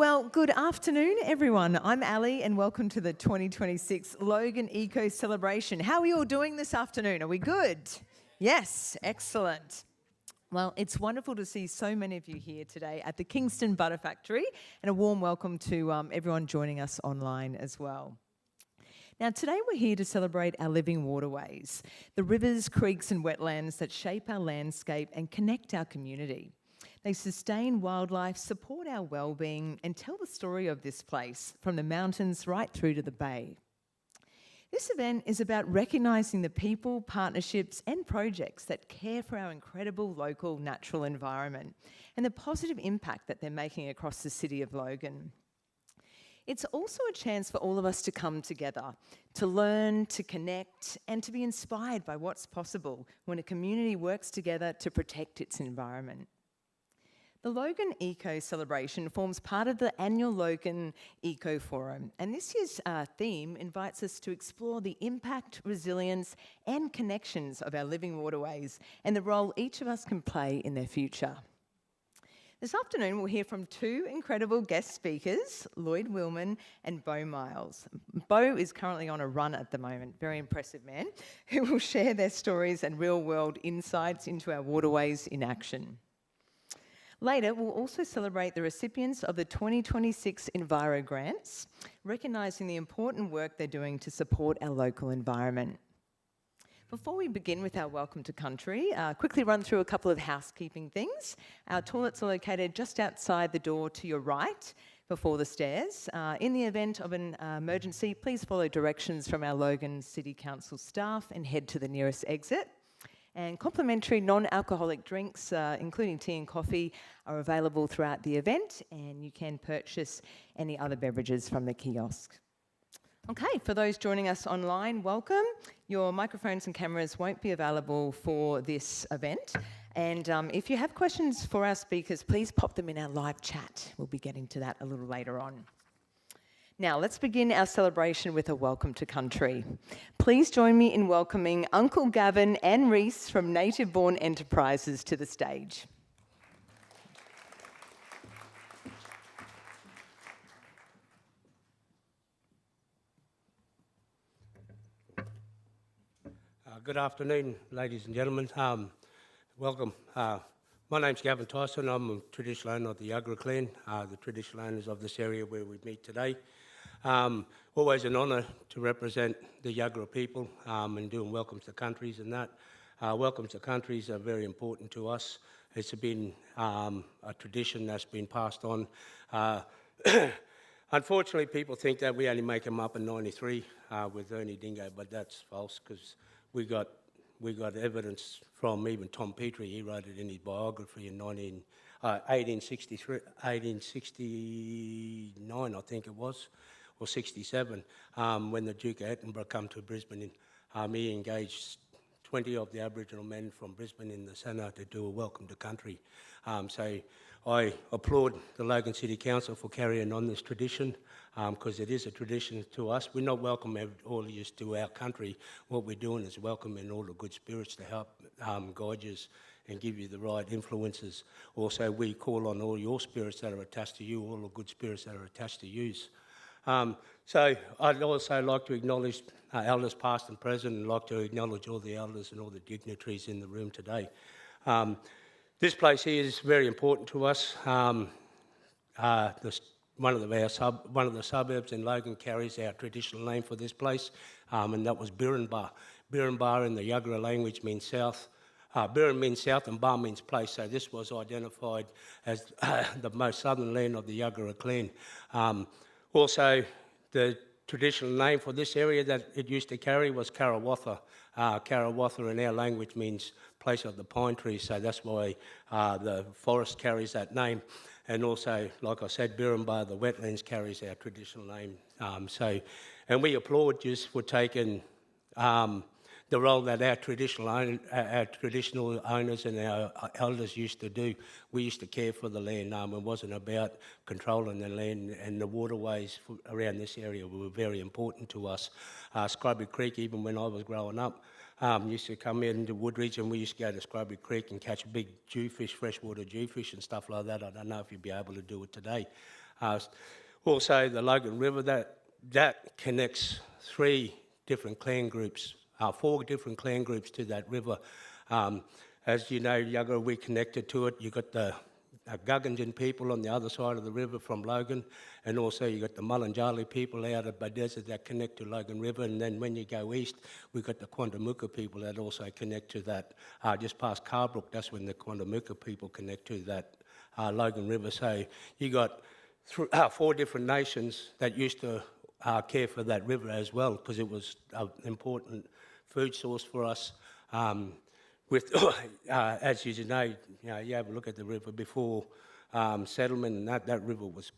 Well, good afternoon, everyone. I'm Ali, and welcome to the 2026 Logan Eco Celebration. How are we all doing this afternoon? Are we good? Yes, excellent. Well, it's wonderful to see so many of you here today at the Kingston Butter Factory, and a warm welcome to everyone joining us online as well. Now, today we're here to celebrate our living waterways, the rivers, creeks and wetlands that shape our landscape and connect our community. They sustain wildlife, support our well-being and tell the story of this place, from the mountains right through to the bay. This event is about recognising the people, partnerships and projects that care for our incredible local natural environment and the positive impact that they're making across the city of Logan. It's also a chance for all of us to come together, to learn, to connect and to be inspired by what's possible when a community works together to protect its environment. The Logan Eco Celebration forms part of the annual Logan Eco Forum, and this year's theme invites us to explore the impact, resilience and connections of our living waterways and the role each of us can play in their future. This afternoon we'll hear from two incredible guest speakers, Lloyd Willman and Beau Miles. Beau is currently on a run at the moment, very impressive man, who will share their stories and real-world insights into our waterways in action. Later, we'll also celebrate the recipients of the 2026 Enviro Grants, recognising the important work they're doing to support our local environment. Before we begin with our Welcome to Country, quickly run through a couple of housekeeping things. Our toilets are located just outside the door to your right, before the stairs. In the event of an emergency, please follow directions from our Logan City Council staff and head to the nearest exit. And complimentary non-alcoholic drinks, including tea and coffee, are available throughout the event, and you can purchase any other beverages from the kiosk. Okay, for those joining us online, welcome. Your microphones and cameras won't be available for this event. And if you have questions for our speakers, please pop them in our live chat. We'll be getting to that a little later on. Now, let's begin our celebration with a welcome to country. Please join me in welcoming Uncle Gavin and Reese from Native Born Enterprises to the stage. Good afternoon, ladies and gentlemen. Welcome. My name's Gavin Tyson. I'm a traditional owner of the Yuggera clan, the traditional owners of this area where we meet today. Always an honour to represent the Yuggera people and doing welcomes to countries and that. Welcomes to countries are very important to us. It's been a tradition that's been passed on. Unfortunately, people think that we only make them up in '93 with Ernie Dingo, but that's false, because we got evidence from even Tom Petrie. He wrote it in his biography in 1869, I think it was, or 67, when the Duke of Edinburgh come to Brisbane. He engaged 20 of the Aboriginal men from Brisbane in the Senate to do a welcome to country. So I applaud the Logan City Council for carrying on this tradition, because it is a tradition to us. We're not welcoming all of you to our country. What we're doing is welcoming all the good spirits to help guide you and give you the right influences. Also, we call on all your spirits that are attached to you, all the good spirits that are attached to you. So I'd also like to acknowledge elders past and present, and like to acknowledge all the elders and all the dignitaries in the room today. This place here is very important to us. One of the suburbs in Logan carries our traditional name for this place, and that was Birrenbar. Birrenbar in the Yuggera language means south. Birren means south and Bar means place, so this was identified as the most southern land of the Yuggera clan. Also, the traditional name for this area that it used to carry was Karawatha. Karawatha in our language means place of the pine tree, so that's why the forest carries that name. And also, like I said, Birrenbar, the wetlands, carries our traditional name. And we applaud you for taking the role that our traditional owners and our elders used to do. We used to care for the land. It wasn't about controlling the land, and the waterways around this area were very important to us. Scrubby Creek, even when I was growing up, used to come into Woodridge, and we used to go to Scrubby Creek and catch big jewfish, freshwater jewfish and stuff like that. I don't know if you'd be able to do it today. Also, the Logan River, that connects 3 different clan groups, 4 different clan groups to that river. As you know, Yagara, we connected to it. You got the Guggenjin people on the other side of the river from Logan, and also you got the Mulunjali people out of Badesa that connect to Logan River, and then when you go east, we got the Quandamuka people that also connect to that. Just past Carbrook, that's when the Quandamuka people connect to that Logan River. So you got 4 different nations that used to care for that river as well, because it was an important food source for us. With, as you know, you have a look at the river before settlement, and that river was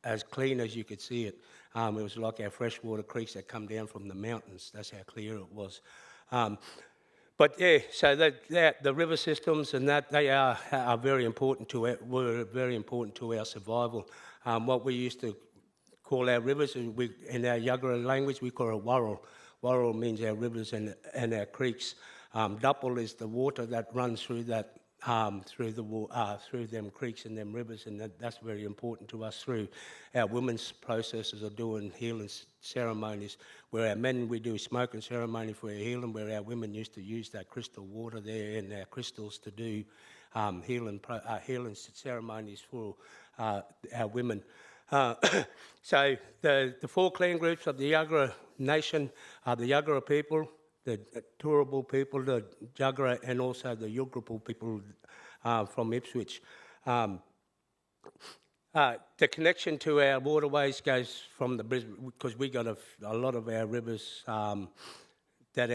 as clean as you could see it. It was like our freshwater creeks that come down from the mountains. That's how clear it was. But yeah, so the river systems and that, they are very important were very important to our survival. What we used to call our rivers, in our Yagara language, we call it warrel. Warrel means our rivers and our creeks. Duppel is the water that runs through that, through them creeks and them rivers, and that's very important to us through our women's processes of doing healing ceremonies. Where our men, we do smoking ceremony for our healing, where our women used to use that crystal water there and our crystals to do healing ceremonies for our women. So the 4 clan groups of the Yagara nation are the Yagara people, the Turrbal people, the Jagera, and also the Yugruple people from Ipswich. The connection to our waterways goes from the Brisbane, because we got a lot of our rivers that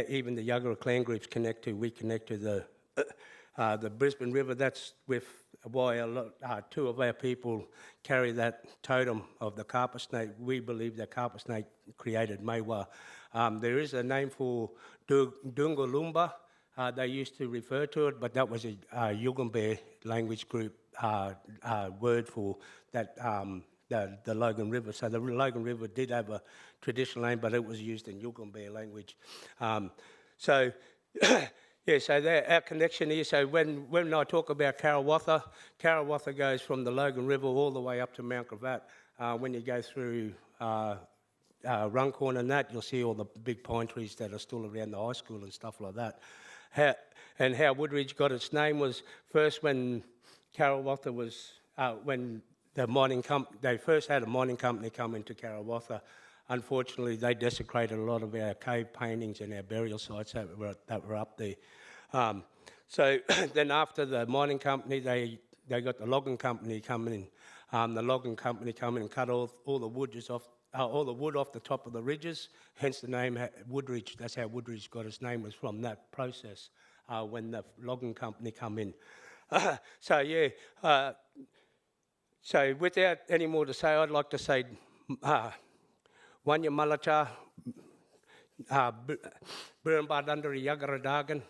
even the Yagara clan groups connect to. We connect to the Brisbane River. That's why 2 of our people carry that totem of the carpet snake. We believe the carpet snake created Maiwa. There is a name for Dungalumba. They used to refer to it, but that was a Yugambeh language group word for that, the Logan River. So the Logan River did have a traditional name, but it was used in Yugambeh language. Yeah, so our connection here, so when I talk about Karawatha goes from the Logan River all the way up to Mount Gravatt. When you go through Runcorn and that, you'll see all the big pine trees that are still around the high school and stuff like that. How Woodridge got its name was first when Karawatha was, when they first had a mining company come into Karawatha. Unfortunately, they desecrated a lot of our cave paintings and our burial sites that were up there. So then after the mining company, they got the logging company coming in. The logging company come in and cut all the wood off the top of the ridges, hence the name Woodridge. That's how Woodridge got its name, was from that process when the logging company come in. So without any more to say, I'd like to say Wanya Malacha, Birnbad under Yagara Dagan.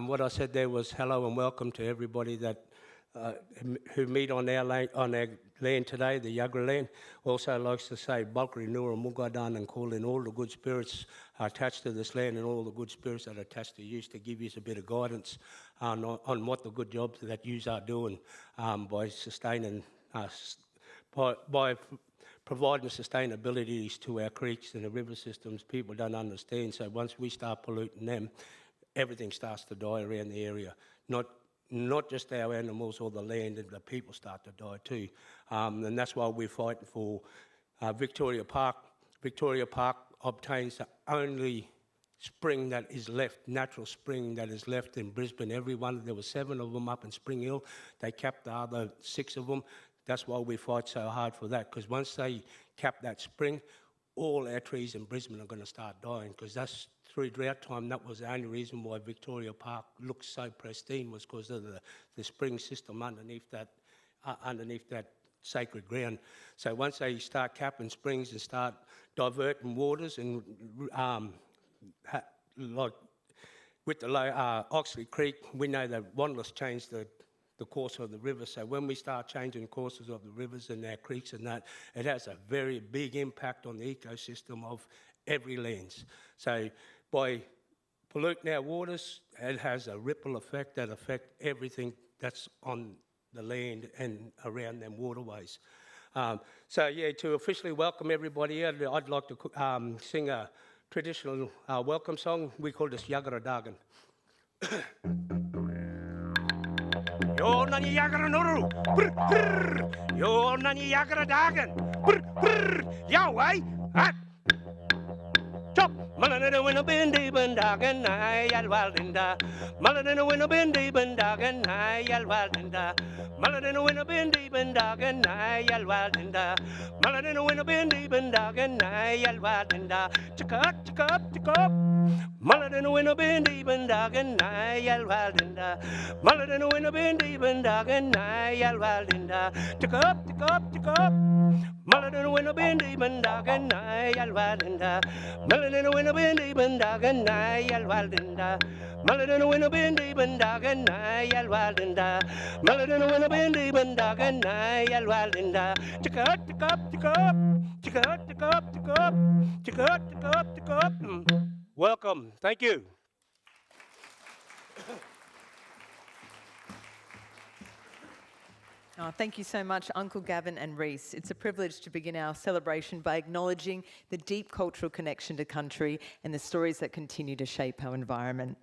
What I said there was hello and welcome to everybody that who meet on our land today, the Yagara land. Also likes to say Balkari Nura Mugadan, and call in all the good spirits attached to this land and all the good spirits that are attached to you, to give you a bit of guidance on what the good jobs that you are doing by sustaining by providing sustainability to our creeks and the river systems. People don't understand, so once we start polluting them, everything starts to die around the area. Not just our animals or the land, and the people start to die too. And that's why we're fighting for Victoria Park. Victoria Park obtains the only spring that is left, natural spring that is left in Brisbane. There were 7 of them up in Spring Hill. They capped the other 6 of them. That's why we fight so hard for that, because once they cap that spring, all our trees in Brisbane are going to start dying, because that's through drought time. That was the only reason why Victoria Park looks so pristine, was because of the spring system underneath that sacred ground. So once they start capping springs and start diverting waters, and like with the Oxley Creek, we know that Wanderlust changed the course of the river. So when we start changing courses of the rivers and our creeks and that, it has a very big impact on the ecosystem of every lands. So by polluting our waters, it has a ripple effect that affects everything that's on the land and around them waterways. So yeah, to officially welcome everybody here, I'd like to sing a traditional welcome song. We call this Yagara Dagan. Yo nani Yagara Nuru, yo nani Yagara Dagan, Yahweh, chop. Maladena winna bindi bandagan, I alwaldinda. Maladena winna bindi bandagan, I alwaldinda. Maladena winna bindi bandagan, I alwaldinda. Maladena winna bindi bandagan, I alwaldinda. Chickup, chickup, chickup. Maladena winna bindi bandagan, I alwaldinda. Maladena winna bindi bandagan, I alwaldinda. Chickup, chickup, chickup. Maladena winna bindi bandagan, I alwaldinda. Maladena winna bindi bandagan, I alwaldinda. Maladena winna bindi bandagan, I alwaldinda. Maladena winna bindi bandagan, I alwaldinda. Chickup, chickup, chickup. Chickup, chickup, chickup. Chickup, chickup, chickup. Welcome. Thank you. Oh, thank you so much, Uncle Gavin and Reese. It's a privilege to begin our celebration by acknowledging the deep cultural connection to country and the stories that continue to shape our environment.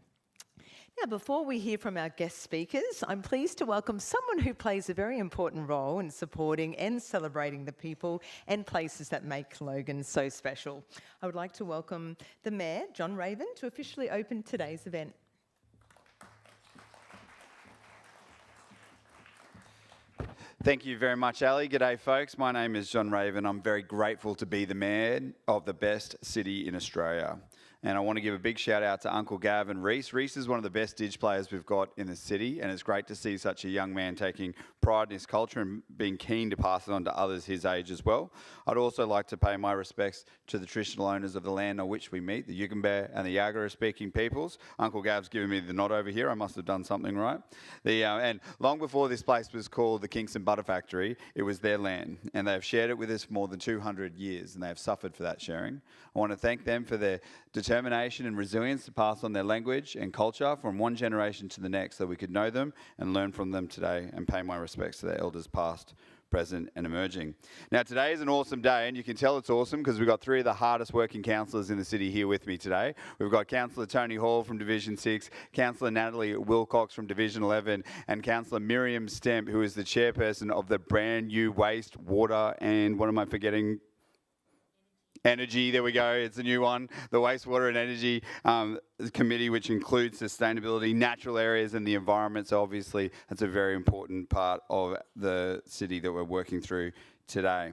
Now, before we hear from our guest speakers, I'm pleased to welcome someone who plays a very important role in supporting and celebrating the people and places that make Logan so special. I would like to welcome the Mayor, John Raven, to officially open today's event. Thank you very much, Ali. G'day, folks. My name is John Raven. I'm very grateful to be the Mayor of the best city in Australia. And I want to give a big shout out to Uncle Gav and Reese. Reese is one of the best Dig players we've got in the city, and it's great to see such a young man taking pride in his culture and being keen to pass it on to others his age as well. I'd also like to pay my respects to the traditional owners of the land on which we meet, the Yugambeh and the Yagara speaking peoples. Uncle Gav's giving me the nod over here. I must have done something right. And long before this place was called the Kingston Butter Factory, it was their land, and they have shared it with us for more than 200 years, and they have suffered for that sharing. I want to thank them for their determination and resilience to pass on their language and culture from one generation to the next so we could know them and learn from them today, and pay my respects to their elders past, present and emerging. Now, today is an awesome day, and you can tell it's awesome because we've got three of the hardest working councillors in the city here with me today. We've got Councillor Tony Hall from Division 6, Councillor Natalie Wilcox from Division 11, and Councillor Miriam Stemp, who is the chairperson of the brand new Waste, Water and, what am I forgetting? Energy, there we go, it's a new one. The Wastewater and Energy Committee, which includes sustainability, natural areas and the environment. So obviously that's a very important part of the city that we're working through today.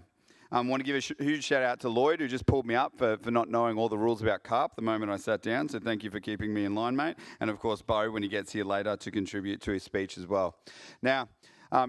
I want to give a huge shout out to Lloyd, who just pulled me up for not knowing all the rules about CARP the moment I sat down. So thank you for keeping me in line, mate. And of course, Bo, when he gets here later, to contribute to his speech as well. Now,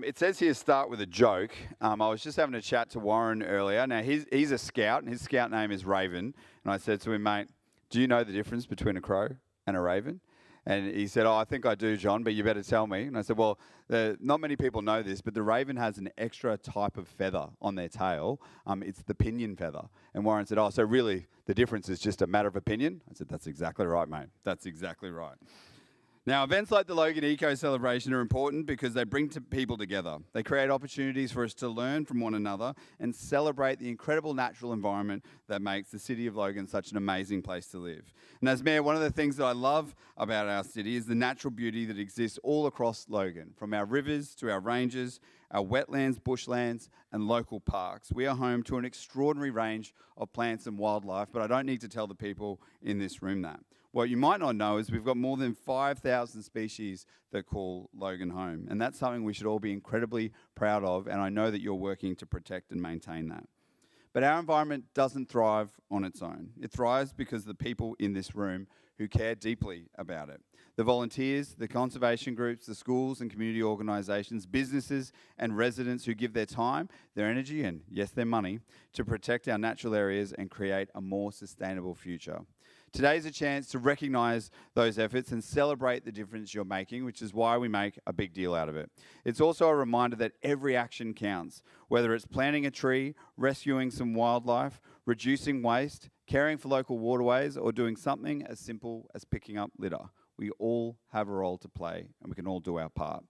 it says here, start with a joke. I was just having a chat to Warren earlier. Now, he's a scout, and his scout name is Raven. And I said to him, mate, do you know the difference between a crow and a raven? And he said, oh, I think I do, John, but you better tell me. And I said, well, not many people know this, but the raven has an extra type of feather on their tail. It's the pinion feather. And Warren said, oh, so really the difference is just a matter of opinion? I said, that's exactly right, mate. That's exactly right. Now, events like the Logan Eco Celebration are important because they bring people together. They create opportunities for us to learn from one another and celebrate the incredible natural environment that makes the city of Logan such an amazing place to live. And as Mayor, one of the things that I love about our city is the natural beauty that exists all across Logan, from our rivers to our ranges, our wetlands, bushlands, and local parks. We are home to an extraordinary range of plants and wildlife, but I don't need to tell the people in this room that. What you might not know is we've got more than 5,000 species that call Logan home, and that's something we should all be incredibly proud of, and I know that you're working to protect and maintain that. But our environment doesn't thrive on its own. It thrives because of the people in this room who care deeply about it. The volunteers, the conservation groups, the schools and community organisations, businesses and residents who give their time, their energy and, yes, their money to protect our natural areas and create a more sustainable future. Today's a chance to recognise those efforts and celebrate the difference you're making, which is why we make a big deal out of it. It's also a reminder that every action counts, whether it's planting a tree, rescuing some wildlife, reducing waste, caring for local waterways, or doing something as simple as picking up litter. We all have a role to play, and we can all do our part.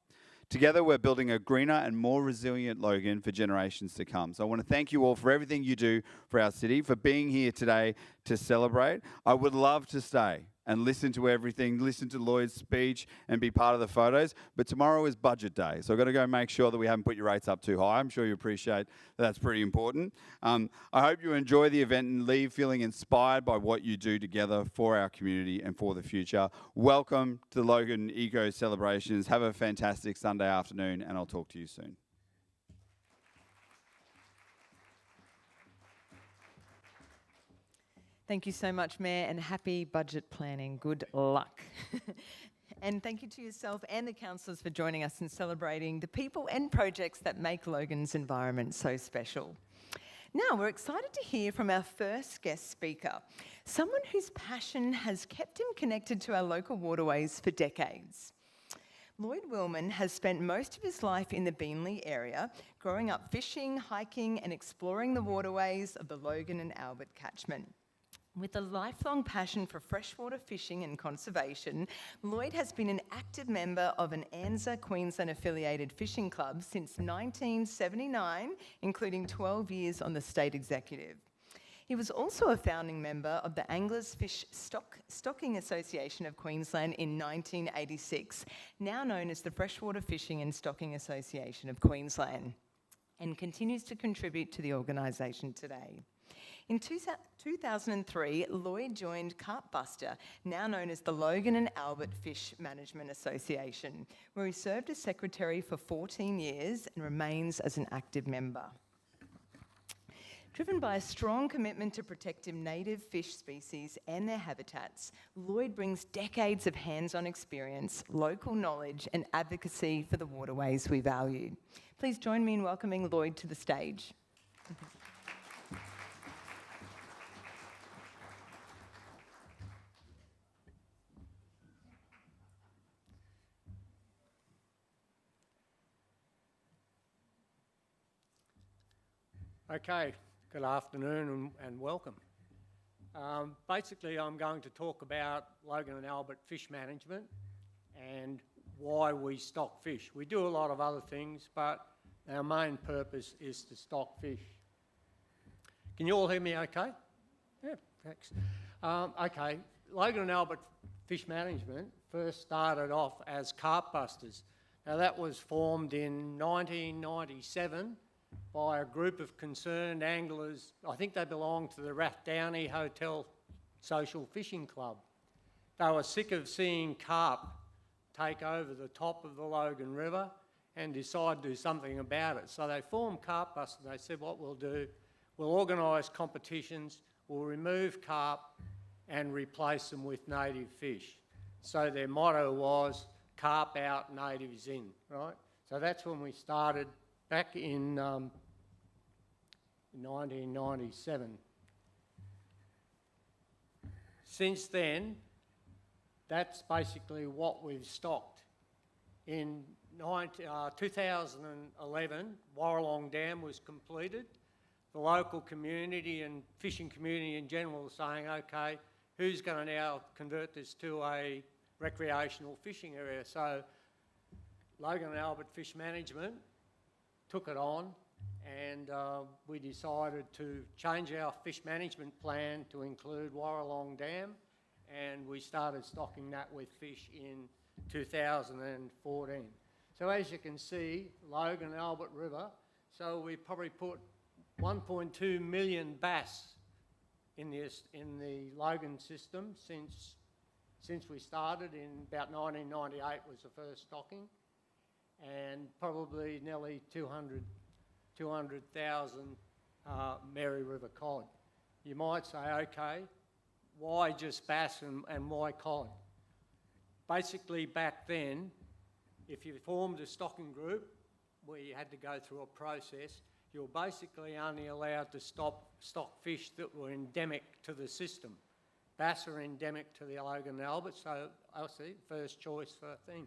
Together, we're building a greener and more resilient Logan for generations to come. So I want to thank you all for everything you do for our city, for being here today to celebrate. I would love to stay and listen to everything, listen to Lloyd's speech and be part of the photos. But tomorrow is budget day, so I've got to go make sure that we haven't put your rates up too high. I'm sure you appreciate that's pretty important. I hope you enjoy the event and leave feeling inspired by what you do together for our community and for the future. Welcome to the Logan Eco Celebrations. Have a fantastic Sunday afternoon, and I'll talk to you soon. Thank you so much, Mayor, and happy budget planning. Good luck. And thank you to yourself and the councillors for joining us in celebrating the people and projects that make Logan's environment so special. Now, we're excited to hear from our first guest speaker, someone whose passion has kept him connected to our local waterways for decades. Lloyd Willman has spent most of his life in the Beenleigh area, growing up fishing, hiking, and exploring the waterways of the Logan and Albert catchment. With a lifelong passion for freshwater fishing and conservation, Lloyd has been an active member of an ANZA Queensland affiliated fishing club since 1979, including 12 years on the state executive. He was also a founding member of the Anglers Fish Stocking Association of Queensland in 1986, now known as the Freshwater Fishing and Stocking Association of Queensland, and continues to contribute to the organisation today. In 2003, Lloyd joined Carpbuster, now known as the Logan and Albert Fish Management Association, where he served as secretary for 14 years and remains as an active member. Driven by a strong commitment to protecting native fish species and their habitats, Lloyd brings decades of hands-on experience, local knowledge and advocacy for the waterways we value. Please join me in welcoming Lloyd to the stage. Okay, good afternoon and welcome. Basically, I'm going to talk about Logan and Albert fish management and why we stock fish. We do a lot of other things, but our main purpose is to stock fish. Can you all hear me okay? Yeah, thanks. Okay, Logan and Albert Fish Management first started off as Carpbusters. Now that was formed in 1997 by a group of concerned anglers. I think they belonged to the Rathdowney Hotel Social Fishing Club. They were sick of seeing carp take over the top of the Logan River and decided to do something about it. So they formed Carpbusters. They said, what we'll do, we'll organise competitions, we'll remove carp and replace them with native fish. So their motto was, carp out, natives in, right? So that's when we started back in 1997. Since then, that's basically what we've stocked. In 2011, Warralong Dam was completed. The local community and fishing community in general were saying, okay, who's going to now convert this to a recreational fishing area? So Logan and Albert Fish Management took it on, and we decided to change our fish management plan to include Warralong Dam, and we started stocking that with fish in 2014. So as you can see, Logan and Albert River, so we probably put 1.2 million bass in the Logan system since we started. In about 1998 was the first stocking, and probably nearly 200,000 Mary River cod. You might say, okay, why just bass and why cod? Basically back then, if you formed a stocking group where you had to go through a process, you were basically only allowed to stock fish that were endemic to the system. Bass are endemic to the Logan and Albert, so I'll see, first choice for a thing.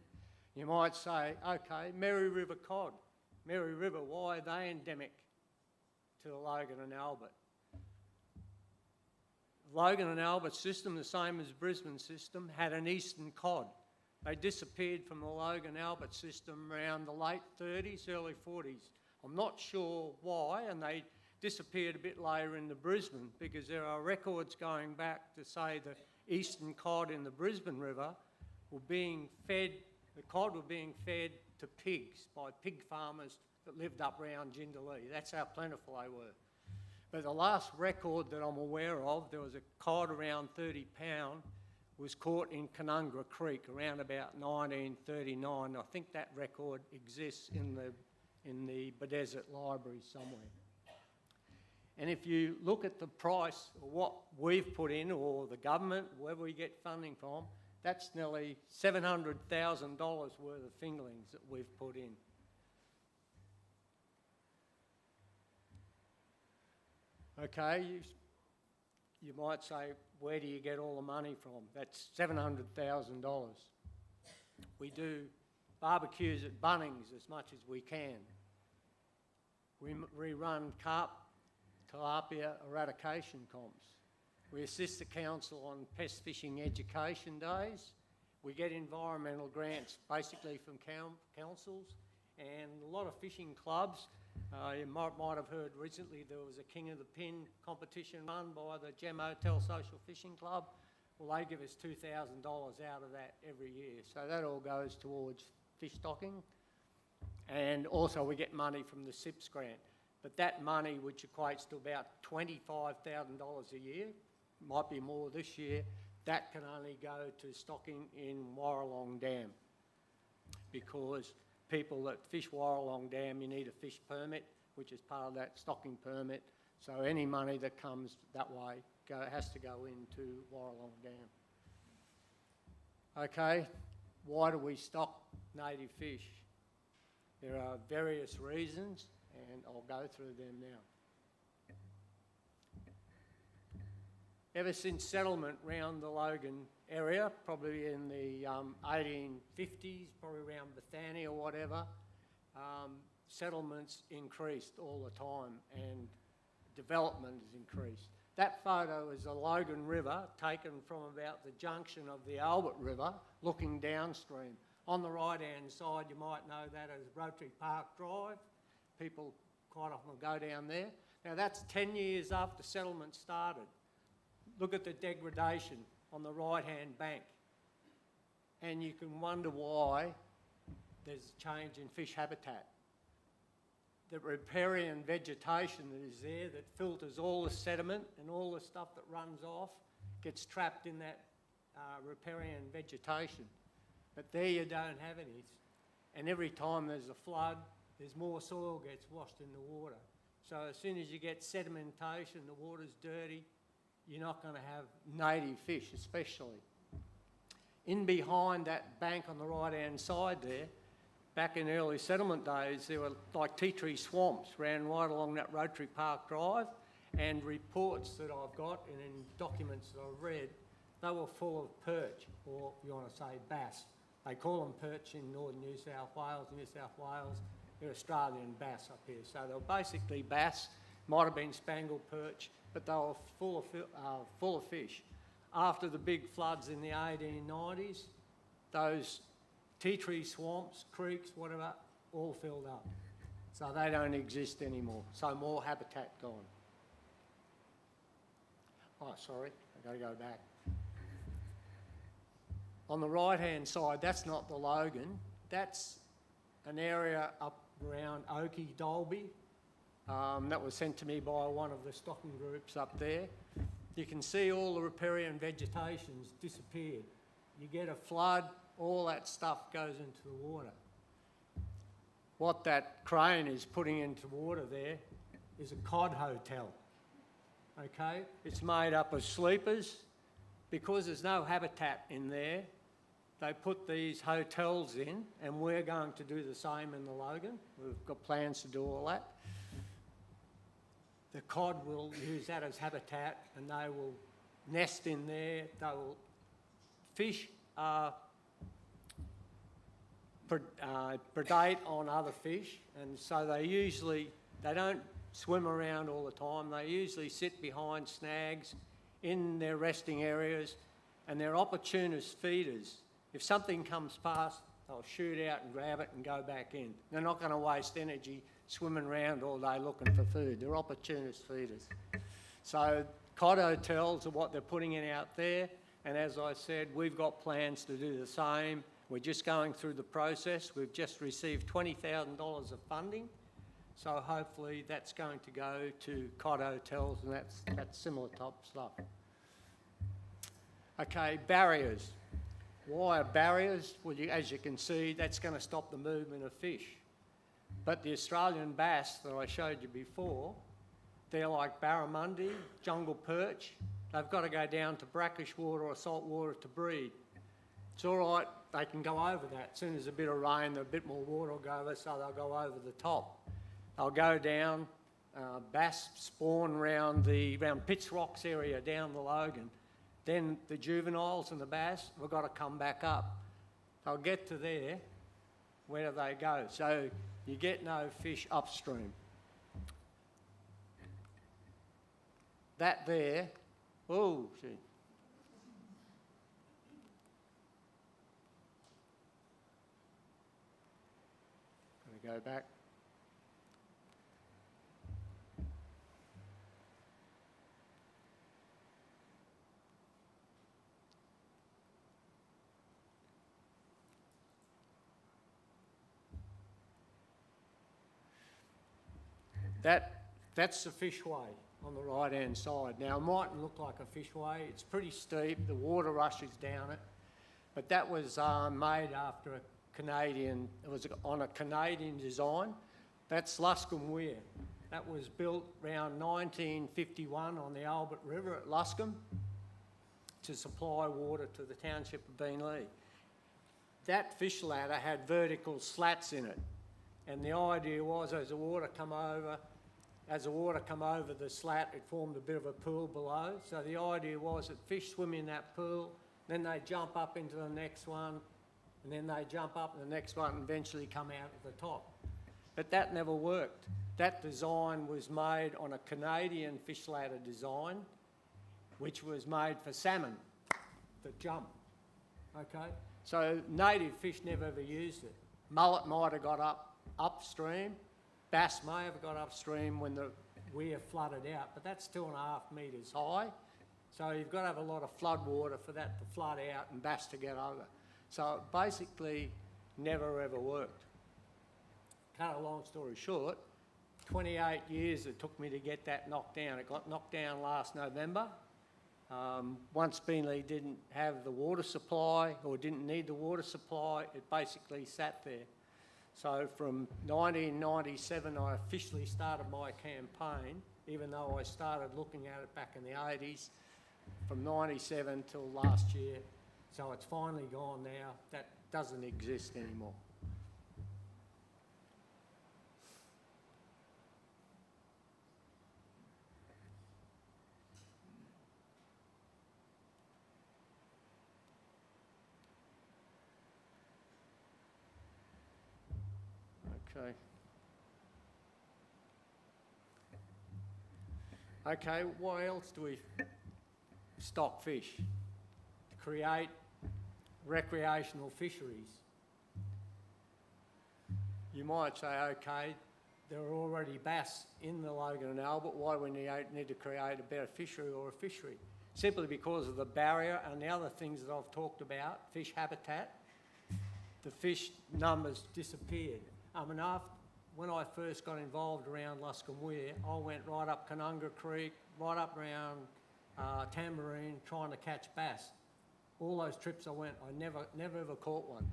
You might say, okay, Mary River cod. Mary River, why are they endemic to the Logan and Albert? Logan and Albert system, the same as Brisbane system, had an eastern cod. They disappeared from the Logan Albert system around the late 30s, early 40s. I'm not sure why, and they disappeared a bit later in the Brisbane, because there are records going back to say the eastern cod in the Brisbane River were being fed, the cod were being fed to pigs by pig farmers that lived up around Jindalee. That's how plentiful they were. But the last record that I'm aware of, there was a cod around 30 pound, was caught in Canungra Creek around about 1939. I think that record exists in the Bedesert Library somewhere. And if you look at the price of what we've put in, or the government, wherever we get funding from, that's nearly $700,000 worth of fingerlings that we've put in. Okay, you might say, where do you get all the money from? That's $700,000. We do barbecues at Bunnings as much as we can. We run carp, tilapia eradication comps. We assist the council on pest fishing education days. We get environmental grants basically from councils and a lot of fishing clubs. You might have heard recently there was a King of the Pin competition run by the Gem Hotel Social Fishing Club. Well, they give us $2,000 out of that every year. So that all goes towards fish stocking. And also we get money from the SIPS grant. But that money, which equates to about $25,000 a year, might be more this year, that can only go to stocking in Warralong Dam. Because people that fish Warralong Dam, you need a fish permit, which is part of that stocking permit. So any money that comes that way has to go into Warralong Dam. Okay, why do we stock native fish? There are various reasons, and I'll go through them now. Ever since settlement around the Logan area, probably in the 1850s, probably around Bethania or whatever, settlements increased all the time and development has increased. That photo is the Logan River taken from about the junction of the Albert River looking downstream. On the right-hand side, you might know that as Rotary Park Drive. People quite often go down there. Now that's 10 years after settlement started. Look at the degradation on the right-hand bank. And you can wonder why there's a change in fish habitat. The riparian vegetation that is there that filters all the sediment and all the stuff that runs off gets trapped in that riparian vegetation. But there you don't have any. And every time there's a flood, there's more soil gets washed in the water. So as soon as you get sedimentation, the water's dirty, you're not going to have native fish especially. In behind that bank on the right-hand side there, back in early settlement days, there were like tea tree swamps ran right along that Rotary Park Drive, and reports that I've got and in documents that I've read, they were full of perch, or you want to say bass. They call them perch in northern New South Wales. They're Australian bass up here. So they were basically bass, might have been spangled perch, but they were full of fish. After the big floods in the 1890s, those tea tree swamps, creeks, whatever, all filled up. So they don't exist anymore. So more habitat gone. Oh, sorry, I've got to go back. On the right-hand side, that's not the Logan. That's an area up around Oakey, Dalby. That was sent to me by one of the stocking groups up there. You can see all the riparian vegetation's disappeared. You get a flood, all that stuff goes into the water. What that crane is putting into water there is a cod hotel. Okay? It's made up of sleepers. Because there's no habitat in there, they put these hotels in, and we're going to do the same in the Logan. We've got plans to do all that. The cod will use that as habitat, and they will nest in there. They will fish predate on other fish, and so they don't swim around all the time. They usually sit behind snags in their resting areas, and they're opportunist feeders. If something comes past, they'll shoot out and grab it and go back in. They're not going to waste energy swimming around all day looking for food. They're opportunist feeders. So cod hotels are what they're putting in out there, and as I said, we've got plans to do the same. We're just going through the process. We've just received $20,000 of funding, so hopefully that's going to go to cod hotels, and that's similar type stuff. Okay, barriers. Why are barriers? Well, as you can see, that's going to stop the movement of fish. But the Australian bass that I showed you before, they're like barramundi, jungle perch. They've got to go down to brackish water or salt water to breed. It's all right, they can go over that. As soon as a bit of rain, a bit more water will go over, so they'll go over the top. They'll go down, bass spawn around Pitts Rocks area down the Logan. Then the juveniles and the bass have got to come back up. They'll get to there, where do they go? So you get no fish upstream. That there, oh, see. Gonna go back. That's the fishway on the right-hand side. Now, it mightn't look like a fishway. It's pretty steep. The water rushes down it. But that was made after a Canadian, it was on a Canadian design. That's Luscombe Weir. That was built around 1951 on the Albert River at Luscombe to supply water to the township of Beenleigh. That fish ladder had vertical slats in it. And the idea was as the water come over the slat, it formed a bit of a pool below. So the idea was that fish swim in that pool, then they jump up into the next one, and then they jump up in the next one and eventually come out at the top. But that never worked. That design was made on a Canadian fish ladder design, which was made for salmon that jump, okay? So native fish never ever used it. Mullet might have got upstream, bass may have got upstream when the weir flooded out, but that's 2.5 metres high. So you've got to have a lot of flood water for that to flood out and bass to get over. So it basically never ever worked. Cut a long story short, 28 years it took me to get that knocked down. It got knocked down last November. Once Beenleigh didn't have the water supply or didn't need the water supply, it basically sat there. So from 1997, I officially started my campaign, even though I started looking at it back in the 80s, from 97 till last year. So it's finally gone now. That doesn't exist anymore. Okay. Okay, why else do we stock fish? To create recreational fisheries. You might say, okay, there are already bass in the Logan and Albert, why do we need to create a better fishery or a fishery? Simply because of the barrier and the other things that I've talked about, fish habitat, the fish numbers disappeared. When I first got involved around Luscombe Weir, I went right up Canunga Creek, right up around Tambourine, trying to catch bass. All those trips I went, I never ever caught one.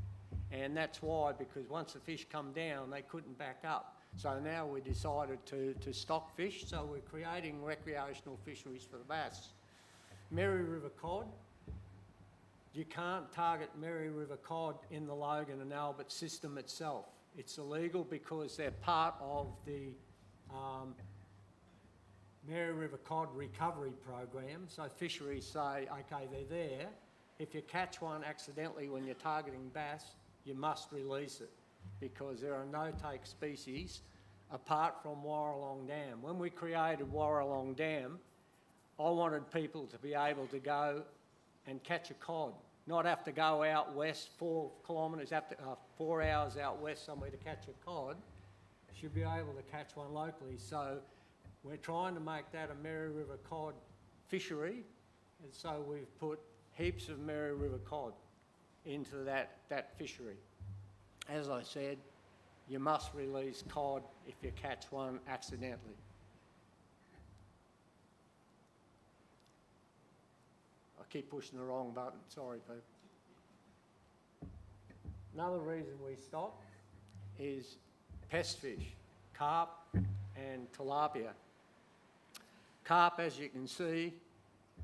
And that's why, because once the fish come down, they couldn't back up. So now we decided to stock fish, so we're creating recreational fisheries for the bass. Mary River cod, you can't target Mary River cod in the Logan and Albert system itself. It's illegal because they're part of the Mary River cod recovery program. So fisheries say, okay, they're there. If you catch one accidentally when you're targeting bass, you must release it because there are no-take species apart from Warralong Dam. When we created Warralong Dam, I wanted people to be able to go and catch a cod not have to go out west 4 kilometres, 4 hours out west somewhere to catch a cod, should be able to catch one locally. So we're trying to make that a Mary River cod fishery, and so we've put heaps of Mary River cod into that fishery. As I said, you must release cod if you catch one accidentally. I keep pushing the wrong button, sorry people. Another reason we stop is pest fish, carp and tilapia. Carp, as you can see,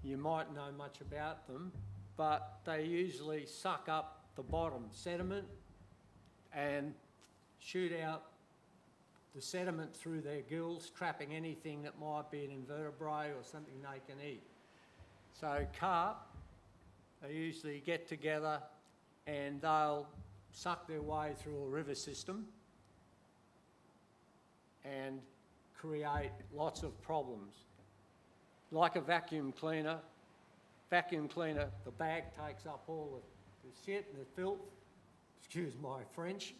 you might know much about them, but they usually suck up the bottom sediment and shoot out the sediment through their gills, trapping anything that might be an invertebrate or something they can eat. So carp, they usually get together and they'll suck their way through a river system and create lots of problems. Like a vacuum cleaner, the bag takes up all the shit and the filth, excuse my French,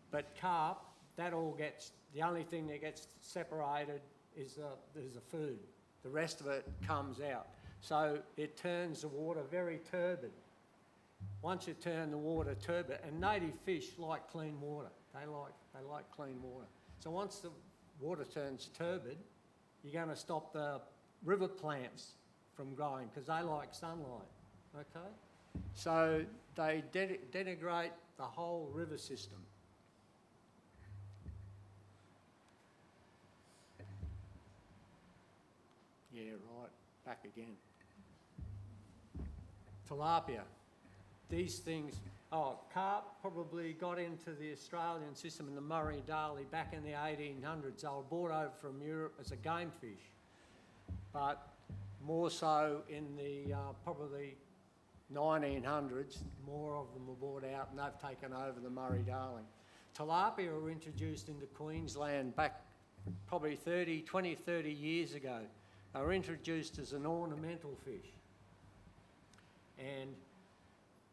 but carp, that all gets, the only thing that gets separated is the food. The rest of it comes out. So it turns the water very turbid. Once you turn the water turbid, and native fish like clean water. They like clean water. So once the water turns turbid, you're going to stop the river plants from growing because they like sunlight, okay? So they denigrate the whole river system. Yeah, right, back again. Tilapia. These things, carp probably got into the Australian system in the Murray-Darling back in the 1800s. They were brought over from Europe as a game fish, but more so in the probably 1900s, more of them were brought out and they've taken over the Murray-Darling. Tilapia were introduced into Queensland back probably 20, 30 years ago. They were introduced as an ornamental fish. And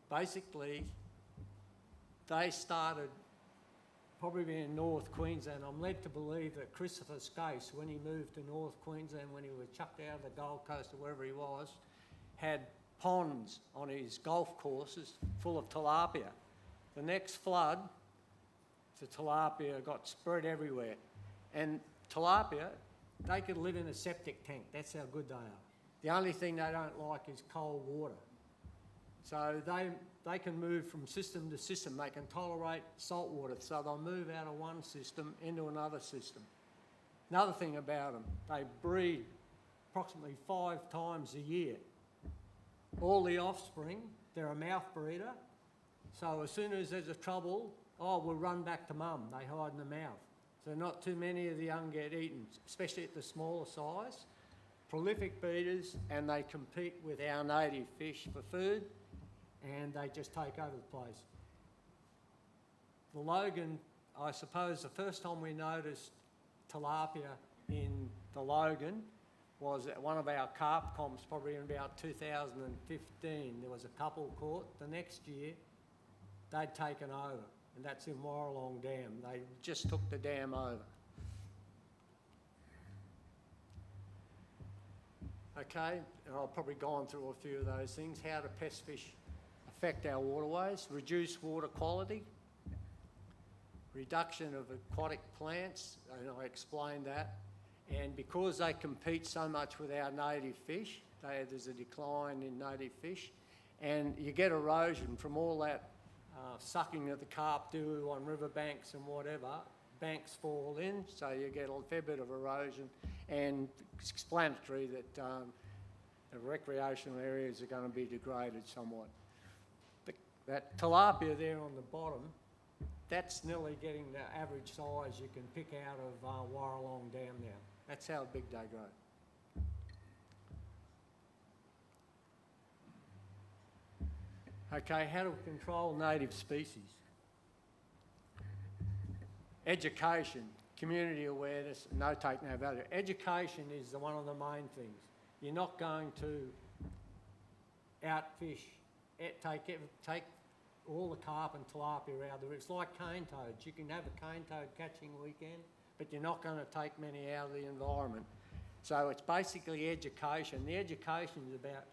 basically, they started probably in North Queensland. I'm led to believe that Christopher Skase, when he moved to North Queensland, when he was chucked out of the Gold Coast or wherever he was, had ponds on his golf courses full of tilapia. The next flood, the tilapia got spread everywhere. And tilapia, they could live in a septic tank. That's how good they are. The only thing they don't like is cold water. So they can move from system to system. They can tolerate salt water, so they'll move out of one system into another system. Another thing about them, they breed approximately 5 times a year. All the offspring, they're a mouth breeder, so as soon as there's a trouble, we'll run back to mum. They hide in the mouth. So not too many of the young get eaten, especially at the smaller size. Prolific breeders, and they compete with our native fish for food, and they just take over the place. The Logan, I suppose the first time we noticed tilapia in the Logan was at one of our carp comps, probably in about 2015. There was a couple caught. The next year, they'd taken over, and that's in Warralong Dam. They just took the dam over. Okay, and I've probably gone through a few of those things. How do pest fish affect our waterways? Reduce water quality, reduction of aquatic plants, and I explained that. And because they compete so much with our native fish, there's a decline in native fish, and you get erosion from all that sucking that the carp do on riverbanks and whatever. Banks fall in, so you get a fair bit of erosion, and it's explanatory that the recreational areas are going to be degraded somewhat. That tilapia there on the bottom, that's nearly getting the average size you can pick out of Warralong Dam now. That's how big they grow. Okay, how do we control native species? Education, community awareness, no take, no value. Education is one of the main things. You're not going to outfish take all the carp and tilapia out of there. It's like cane toads. You can have a cane toad catching weekend, but you're not going to take many out of the environment. So it's basically education. The education is about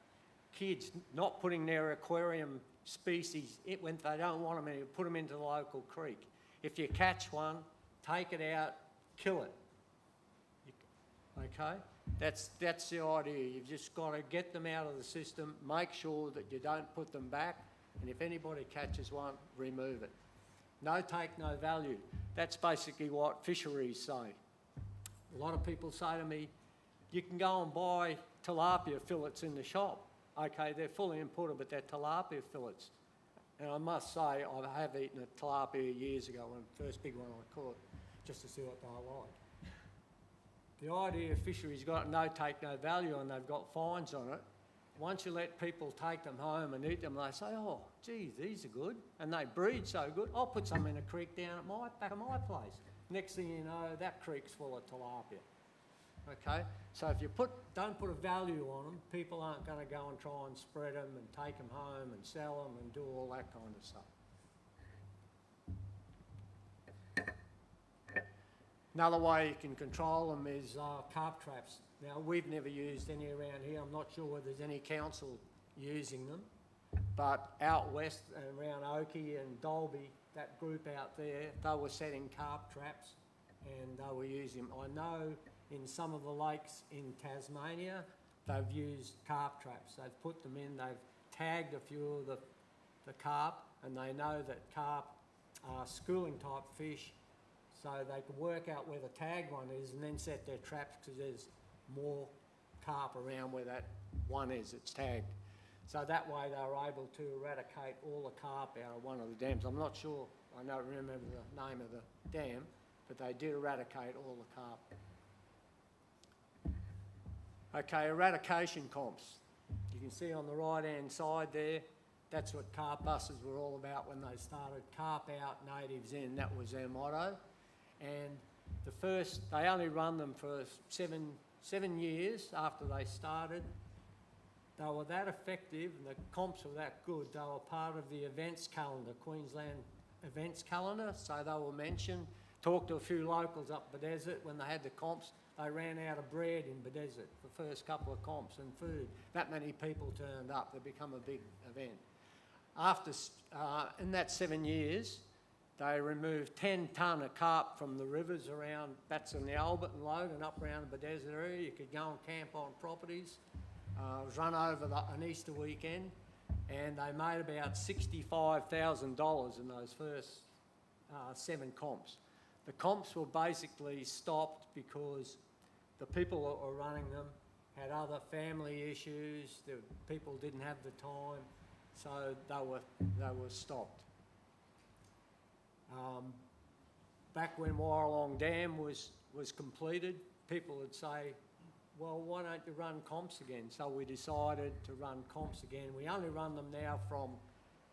kids not putting their aquarium species, when they don't want them, put them into the local creek. If you catch one, take it out, kill it. Okay? That's the idea. You've just got to get them out of the system, make sure that you don't put them back, and if anybody catches one, remove it. No take, no value. That's basically what fisheries say. A lot of people say to me, you can go and buy tilapia fillets in the shop. Okay, they're fully imported, but they're tilapia fillets. And I must say, I have eaten a tilapia years ago, when the first big one I caught, just to see what they were like. The idea of fisheries got no take, no value, and they've got fines on it. Once you let people take them home and eat them, they say, oh, geez, these are good, and they breed so good, I'll put some in a creek down at back of my place. Next thing you know, that creek's full of tilapia. Okay, so if you don't put a value on them, people aren't going to go and try and spread them and take them home and sell them and do all that kind of stuff. Another way you can control them is carp traps. Now, we've never used any around here. I'm not sure whether there's any council using them, but out west and around Oakey and Dalby, that group out there, they were setting carp traps and they were using them. I know in some of the lakes in Tasmania, they've used carp traps. They've put them in, they've tagged a few of the carp, and they know that carp are schooling type fish, so they can work out where the tagged one is and then set their traps because there's more carp around where that one is, it's tagged. So that way they were able to eradicate all the carp out of one of the dams. I'm not sure, I don't remember the name of the dam, but they did eradicate all the carp. Okay, eradication comps. You can see on the right-hand side there, that's what carp buses were all about when they started. Carp out, natives in, that was their motto. And they only run them for seven years after they started. They were that effective and the comps were that good. They were part of the events calendar, Queensland events calendar, so they were mentioned. Talked to a few locals up Bedesert when they had the comps. They ran out of bread in Bedesert the first couple of comps and food. That many people turned up. They become a big event. After, in that 7 years, they removed 10 tonne of carp from the rivers around Batson, the Albert and Logan, up around the Bedesert area. You could go and camp on properties. It was run over an Easter weekend, and they made about $65,000 in those first 7 comps. The comps were basically stopped because the people that were running them had other family issues. The people didn't have the time, so they were stopped. Back when Warralong Dam was completed, people would say, well, why don't you run comps again? So we decided to run comps again. We only run them now from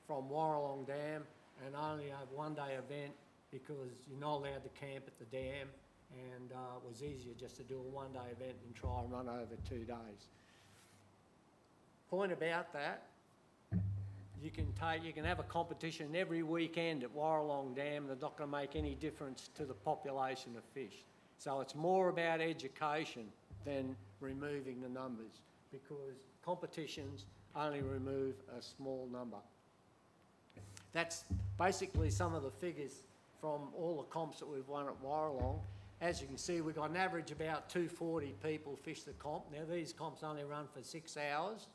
Warralong Dam and only a one-day event because you're not allowed to camp at the dam, and it was easier just to do a one-day event and try and run over 2 days. Point about that, you can have a competition every weekend at Warralong Dam. They're not going to make any difference to the population of fish. So it's more about education than removing the numbers, because competitions only remove a small number. That's basically some of the figures from all the comps that we've won at Warralong. As you can see, we've got an average about 240 people fish the comp. Now these comps only run for 6 hours,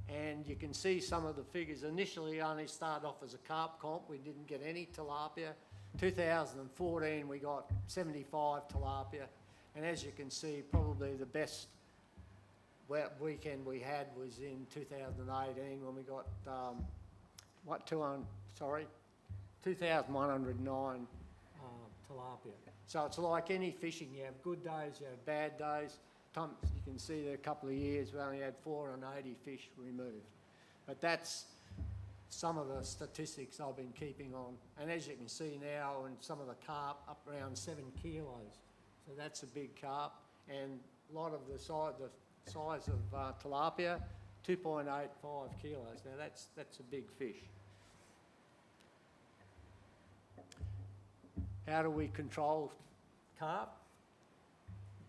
and you can see some of the figures. Initially only started off as a carp comp. We didn't get any tilapia. 2014 we got 75 tilapia, and as you can see, probably the best weekend we had was in 2018 when we got 2,109 tilapia. So it's like any fishing. You have good days, you have bad days. You can see there a couple of years we only had 480 fish removed. But that's some of the statistics I've been keeping on. And as you can see now, and some of the carp up around 7 kilos. So that's a big carp. And a lot of the size of tilapia, 2.85 kilos. Now that's a big fish. How do we control carp?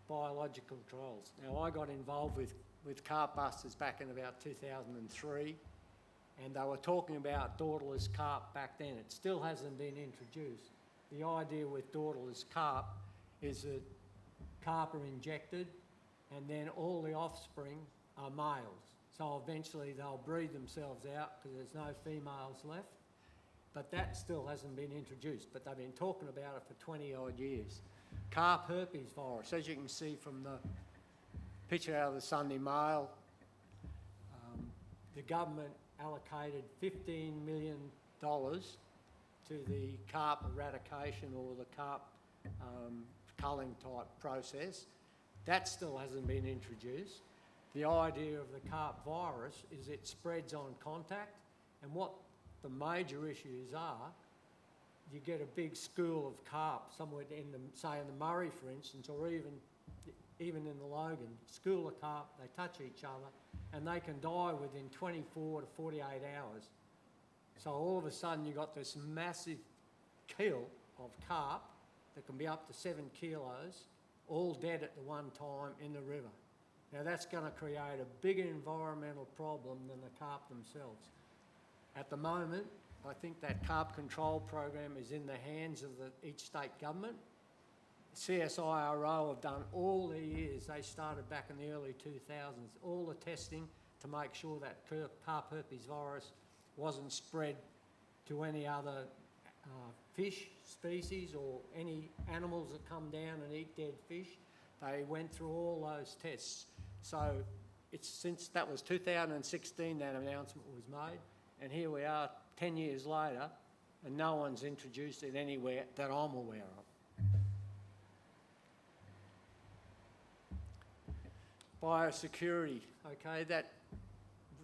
Biological controls. Now I got involved with carp busters back in about 2003, and they were talking about daughterless carp back then. It still hasn't been introduced. The idea with daughterless carp is that carp are injected and then all the offspring are males. So eventually they'll breed themselves out because there's no females left. But that still hasn't been introduced, but they've been talking about it for 20 odd years. Carp herpes virus, as you can see from the picture out of the Sunday Mail, the government allocated $15 million to the carp eradication or the carp culling type process. That still hasn't been introduced. The idea of the carp virus is it spreads on contact, and what the major issues are, you get a big school of carp somewhere in the, say in the Murray for instance, or even in the Logan, school of carp, they touch each other and they can die within 24 to 48 hours. So all of a sudden you've got this massive kill of carp that can be up to 7 kilos, all dead at the one time in the river. Now that's going to create a bigger environmental problem than the carp themselves. At the moment, I think that carp control program is in the hands of each state government. CSIRO have done all the years, they started back in the early 2000s, all the testing to make sure that carp herpes virus wasn't spread to any other fish species or any animals that come down and eat dead fish. They went through all those tests. So it's since that was 2016 that announcement was made, and here we are 10 years later and no one's introduced it anywhere that I'm aware of. Biosecurity, okay,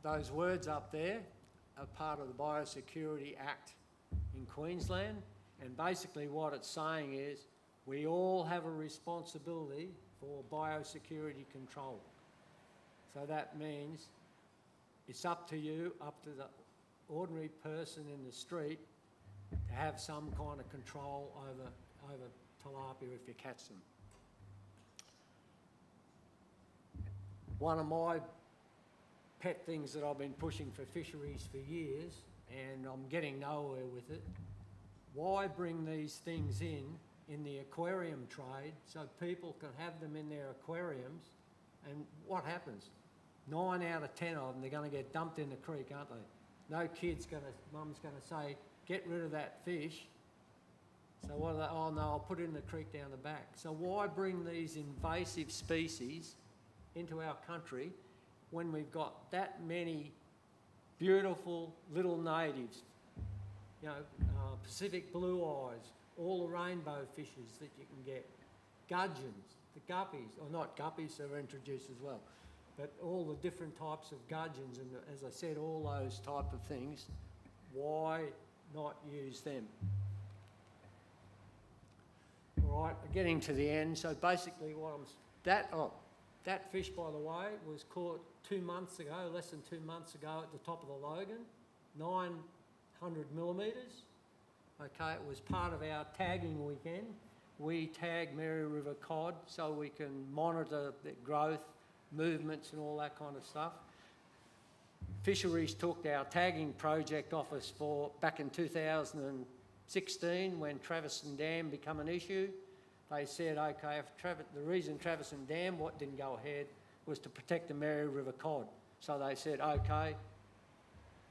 those words up there are part of the Biosecurity Act in Queensland, and basically what it's saying is we all have a responsibility for biosecurity control. So that means it's up to you, up to the ordinary person in the street to have some kind of control over tilapia if you catch them. One of my pet things that I've been pushing for fisheries for years, and I'm getting nowhere with it, why bring these things in the aquarium trade so people can have them in their aquariums, and what happens? 9 out of 10 of them, they're going to get dumped in the creek, aren't they? No kid's going to, mum's going to say, get rid of that fish. So what are they? Oh no, I'll put it in the creek down the back. So why bring these invasive species into our country when we've got that many beautiful little natives? You know, Pacific blue eyes, all the rainbow fishes that you can get, gudgeons, the guppies, or not guppies, they're introduced as well, but all the different types of gudgeons and, as I said, all those type of things, why not use them? All right, getting to the end. So basically what that fish, by the way, was caught 2 months ago, less than 2 months ago at the top of the Logan, 900 millimetres. Okay, it was part of our tagging weekend. We tag Mary River cod so we can monitor the growth, movements and all that kind of stuff. Fisheries took our tagging project off us back in 2016 when Traverson Dam became an issue. They said, okay, the reason Traverson Dam didn't go ahead was to protect the Mary River cod. So they said, okay,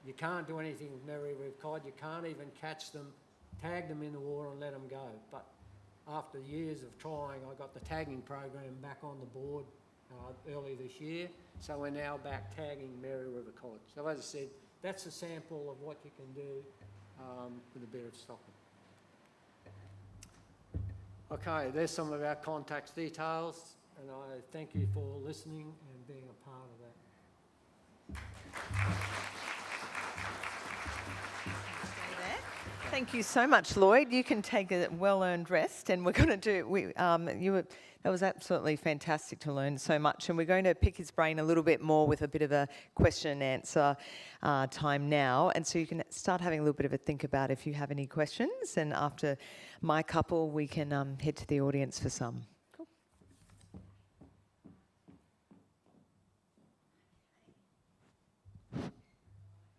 you can't do anything with Mary River cod, you can't even catch them, tag them in the water and let them go. But after years of trying, I got the tagging program back on the board early this year, so we're now back tagging Mary River cod. So as I said, that's a sample of what you can do with a bit of stocking. Okay, there's some of our contact details, and I thank you for listening and being a part of that. Stay there. Thank you so much, Lloyd. You can take a well-earned rest, and we're going to do. That was absolutely fantastic to learn so much, and we're going to pick his brain a little bit more with a bit of a question and answer time now, and so you can start having a little bit of a think about if you have any questions, and after my couple, we can head to the audience for some. Cool.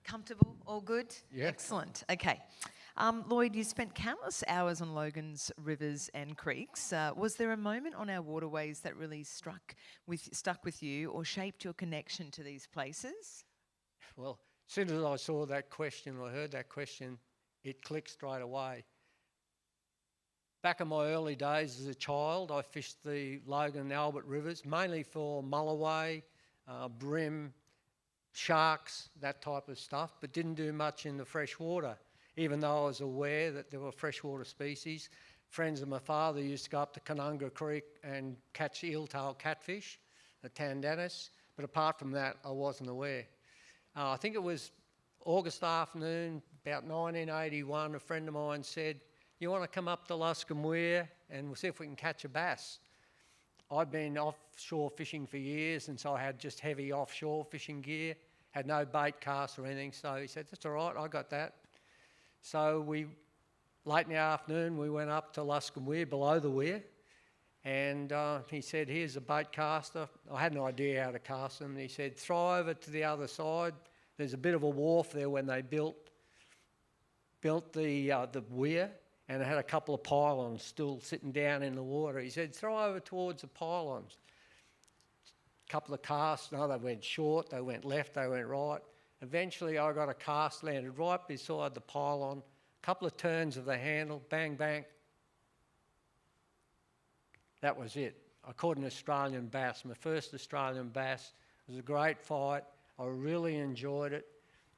Comfortable? All good? Yeah. Excellent. Okay. Lloyd, you spent countless hours on Logan's rivers and creeks. Was there a moment on our waterways that really stuck with you or shaped your connection to these places? Well, as soon as I saw that question or heard that question, it clicked straight away. Back in my early days as a child, I fished the Logan and Albert rivers, mainly for mulloway, bream, sharks, that type of stuff, but didn't do much in the fresh water. Even though I was aware that there were freshwater species, friends of my father used to go up to Canunga Creek and catch eel-tail catfish, the tandanus, but apart from that, I wasn't aware. I think it was August afternoon, about 1981, a friend of mine said, "You want to come up to Luscombe Weir and we'll see if we can catch a bass?" I'd been offshore fishing for years, and so I had just heavy offshore fishing gear, had no bait cast or anything, so he said, "That's all right, I got that." So late in the afternoon, we went up to Luscombe Weir, below the weir, and he said, "Here's a bait caster." I had no idea how to cast them. He said, "Throw over to the other side. There's a bit of a wharf there when they built the weir, and it had a couple of pylons still sitting down in the water." He said, "Throw over towards the pylons." A couple of casts, no, they went short, they went left, they went right. Eventually I got a cast landed right beside the pylon, a couple of turns of the handle, bang, bang. That was it. I caught an Australian bass, my first Australian bass. It was a great fight. I really enjoyed it.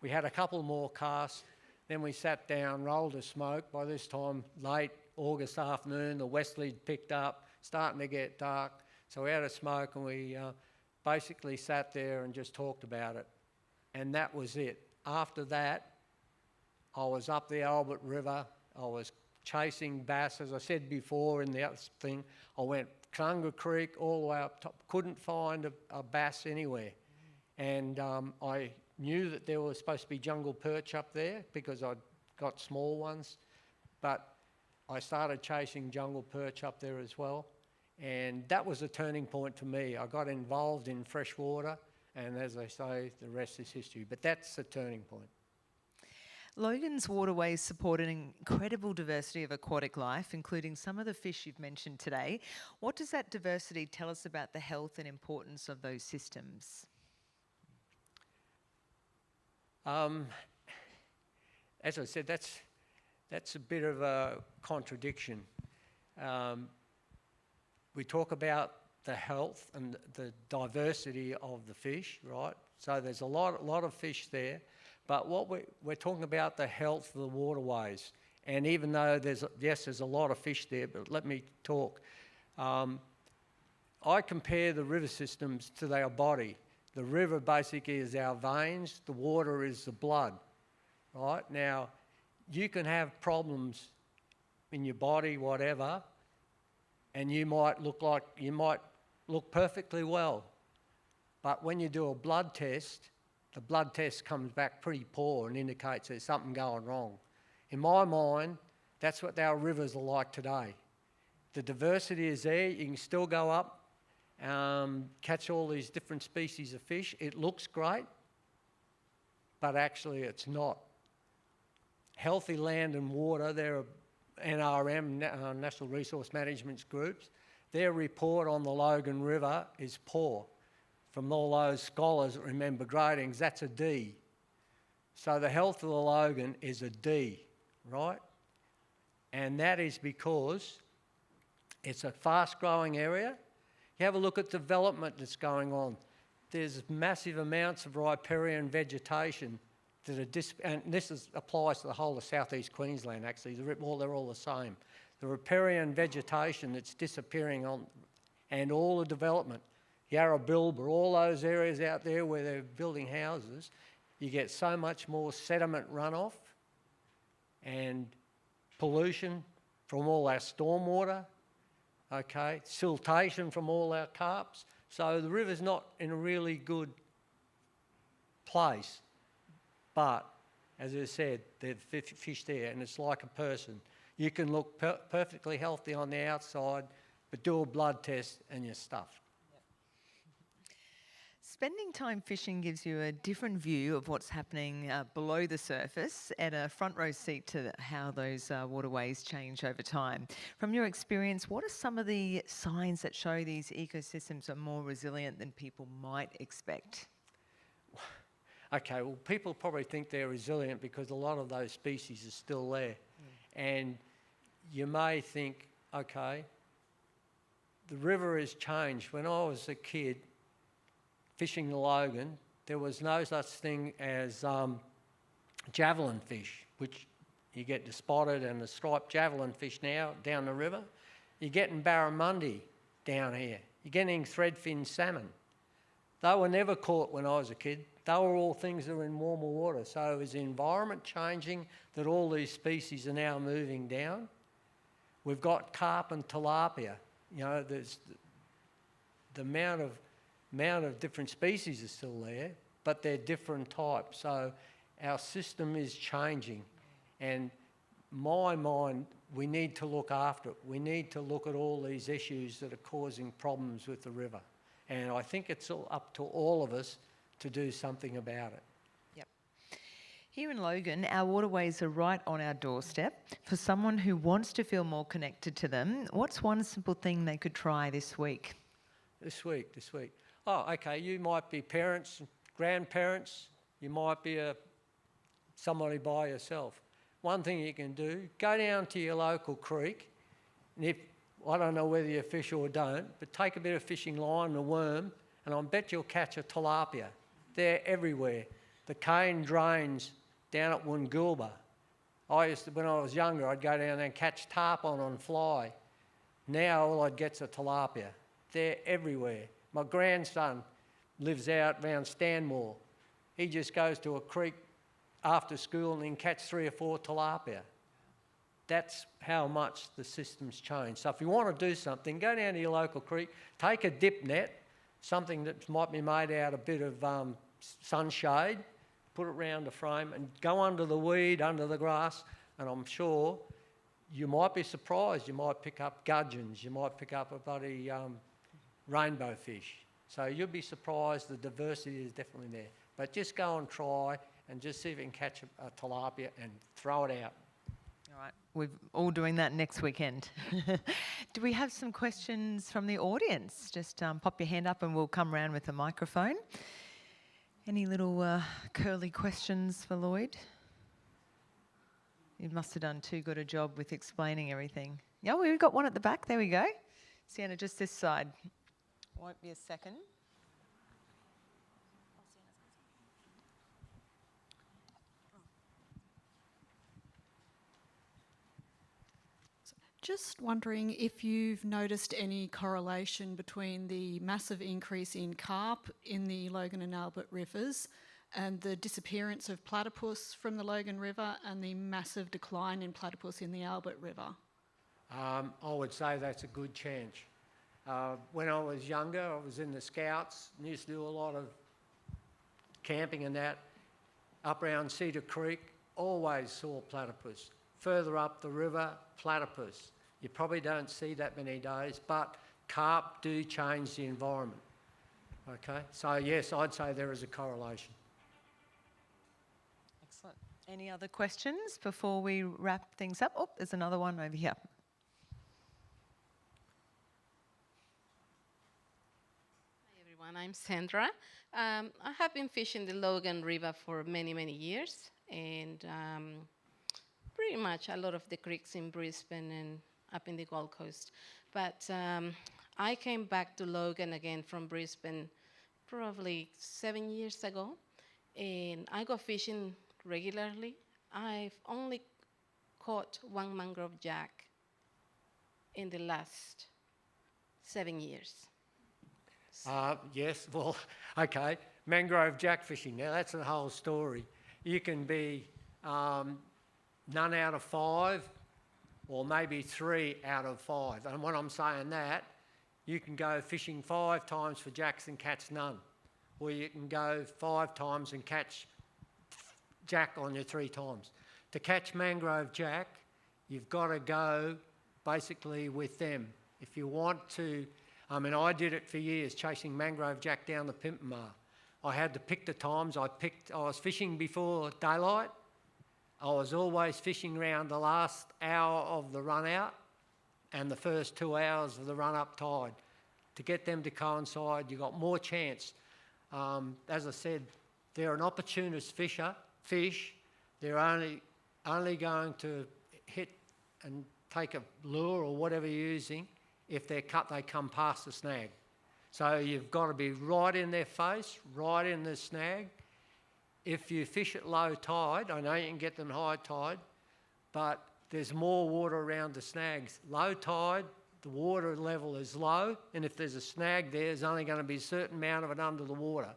We had a couple more casts, then we sat down, rolled a smoke. By this time, late August afternoon, the westerly picked up, starting to get dark. So we had a smoke and we basically sat there and just talked about it. And that was it. After that, I was up the Albert River. I was chasing bass. As I said before in the other thing, I went Canunga Creek all the way up top. Couldn't find a bass anywhere. And I knew that there was supposed to be jungle perch up there because I'd got small ones. But I started chasing jungle perch up there as well. And that was a turning point for me. I got involved in freshwater. And as I say, the rest is history. But that's a turning point. Logan's waterways support an incredible diversity of aquatic life, including some of the fish you've mentioned today. What does that diversity tell us about the health and importance of those systems? As I said, that's a bit of a contradiction. We talk about the health and the diversity of the fish, right? So there's a lot of fish there, but what we're talking about the health of the waterways. And even though there's a lot of fish there, but let me talk. I compare the river systems to their body. The river basically is our veins, the water is the blood, right? Now, you can have problems in your body, whatever, and you might look perfectly well. But when you do a blood test, the blood test comes back pretty poor and indicates there's something going wrong. In my mind, that's what our rivers are like today. The diversity is there. You can still go up, catch all these different species of fish. It looks great, but actually it's not. Healthy land and water, there are NRM, National Resource Management Groups, their report on the Logan River is poor. From all those scholars that remember gradings, that's a D. So the health of the Logan is a D, right? And that is because it's a fast-growing area. You have a look at development that's going on. There's massive amounts of riparian vegetation that are and this applies to the whole of southeast Queensland, actually. They're all the same. The riparian vegetation that's disappearing and all the development, Yarra Bilba, all those areas out there where they're building houses, you get so much more sediment runoff and pollution from all our stormwater, okay, siltation from all our carps. So the river's not in a really good place. But, as I said, there's fish there, and it's like a person. You can look perfectly healthy on the outside, but do a blood test and you're stuffed. Spending time fishing gives you a different view of what's happening below the surface and a front row seat to how those waterways change over time. From your experience, what are some of the signs that show these ecosystems are more resilient than people might expect? Okay, well, people probably think they're resilient because a lot of those species are still there. And you may think, okay, the river has changed. When I was a kid fishing the Logan, there was no such thing as javelin fish, which you get the spotted and the striped javelin fish now down the river. You're getting barramundi down here. You're getting threadfin salmon. They were never caught when I was a kid. They were all things that were in warmer water. So is the environment changing that all these species are now moving down? We've got carp and tilapia. You know, there's the amount of different species is still there, but they're different types. So our system is changing. And my mind, we need to look after it. We need to look at all these issues that are causing problems with the river. And I think it's all up to all of us to do something about it. Yep. Here in Logan, our waterways are right on our doorstep. For someone who wants to feel more connected to them, what's one simple thing they could try this week? This week. Oh, okay, you might be parents, grandparents, you might be somebody by yourself. One thing you can do, go down to your local creek, and if, I don't know whether you fish or don't, but take a bit of fishing line and a worm, and I bet you'll catch a tilapia. They're everywhere. The cane drains down at Woongoolba. When I was younger, I'd go down there and catch tarpon on fly. Now all I'd get's a tilapia. They're everywhere. My grandson lives out around Stanmore. He just goes to a creek after school and then catch 3 or 4 tilapia. That's how much the system's changed. So if you want to do something, go down to your local creek, take a dip net, something that might be made out of a bit of sunshade, put it round the frame and go under the weed, under the grass, and I'm sure you might be surprised. You might pick up gudgeons, you might pick up a bloody rainbow fish. So you'll be surprised, the diversity is definitely there. But just go and try and just see if you can catch a tilapia and throw it out. All right, we're all doing that next weekend. Do we have some questions from the audience? Just pop your hand up and we'll come round with a microphone. Any little curly questions for Lloyd? You must have done too good a job with explaining everything. Yeah, we've got one at the back. There we go. Sienna, just this side. Won't be a second. Just wondering if you've noticed any correlation between the massive increase in carp in the Logan and Albert rivers and the disappearance of platypus from the Logan River and the massive decline in platypus in the Albert River? I would say that's a good chance. When I was younger, I was in the Scouts and used to do a lot of camping and that. Up around Cedar Creek, always saw platypus. Further up the river, platypus. You probably don't see that many days, but carp do change the environment. Okay, so yes, I'd say there is a correlation. Excellent. Any other questions before we wrap things up? Oh, there's another one over here. Hi everyone, I'm Sandra. I have been fishing the Logan River for many, many years, and pretty much a lot of the creeks in Brisbane and up in the Gold Coast. But I came back to Logan again from Brisbane probably 7 years ago, and I go fishing regularly. I've only caught 1 mangrove jack in the last 7 years. Yes, well, okay, mangrove jack fishing. Now that's the whole story. You can be none out of 5 or maybe 3 out of 5. And when I'm saying that, you can go fishing 5 times for jacks and catch none. Or you can go 5 times and catch jack on your 3 times. To catch mangrove jack, you've got to go basically with them. If you want to, I mean, I did it for years, chasing mangrove jack down the Pimpamar. I had to pick the times. I was fishing before daylight. I was always fishing around the last hour of the run out and the first 2 hours of the run up tide. To get them to coincide, you've got more chance. As I said, they're an opportunist fish. They're only going to hit and take a lure or whatever you're using if they come past the snag. So you've got to be right in their face, right in the snag. If you fish at low tide, I know you can get them high tide, but there's more water around the snags. Low tide, the water level is low, and if there's a snag there, there's only going to be a certain amount of it under the water.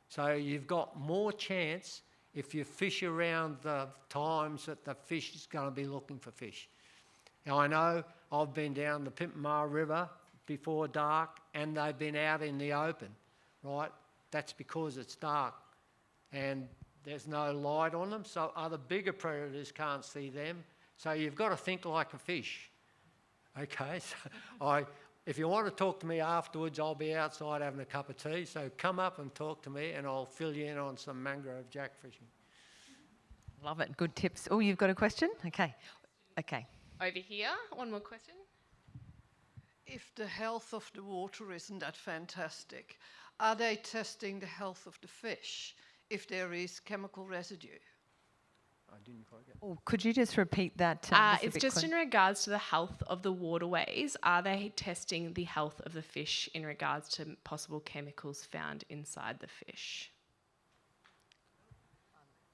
So you've got more chance if you fish around the times that the fish is going to be looking for fish. Now I know I've been down the Pimpamar River before dark and they've been out in the open, right? That's because it's dark and there's no light on them, so other bigger predators can't see them. So you've got to think like a fish. Okay, so if you want to talk to me afterwards, I'll be outside having a cup of tea, so come up and talk to me and I'll fill you in on some mangrove jack fishing. Love it. Good tips. Oh, you've got a question? Okay. Over here, one more question. If the health of the water isn't that fantastic, are they testing the health of the fish if there is chemical residue? I didn't quite get. Oh, could you just repeat that? It's just in regards to the health of the waterways. Are they testing the health of the fish in regards to possible chemicals found inside the fish?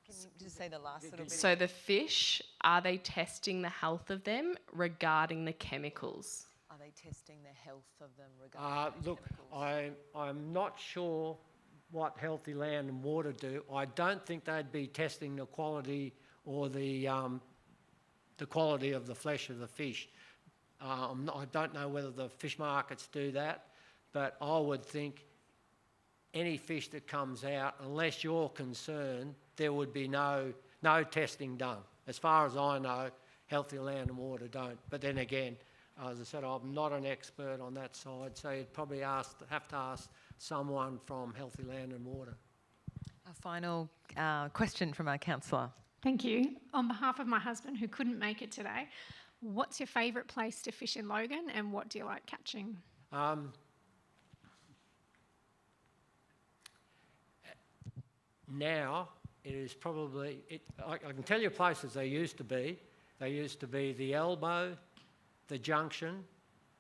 Can you just say the last little bit? So the fish, are they testing the health of them regarding the chemicals? Are they testing the health of them regarding the Look, chemicals? I'm not sure what Healthy Land and Water do. I don't think they'd be testing the quality or the quality of the flesh of the fish. I don't know whether the fish markets do that, but I would think any fish that comes out, unless you're concerned, there would be no testing done. As far as I know, Healthy Land and Water don't. But then again, as I said, I'm not an expert on that side, so you'd probably have to ask someone from Healthy Land and Water. A final question from our councillor. Thank you. On behalf of my husband who couldn't make it today, what's your favourite place to fish in Logan and what do you like catching? Now, it is probably, I can tell you places they used to be. They used to be the Elbow, the Junction,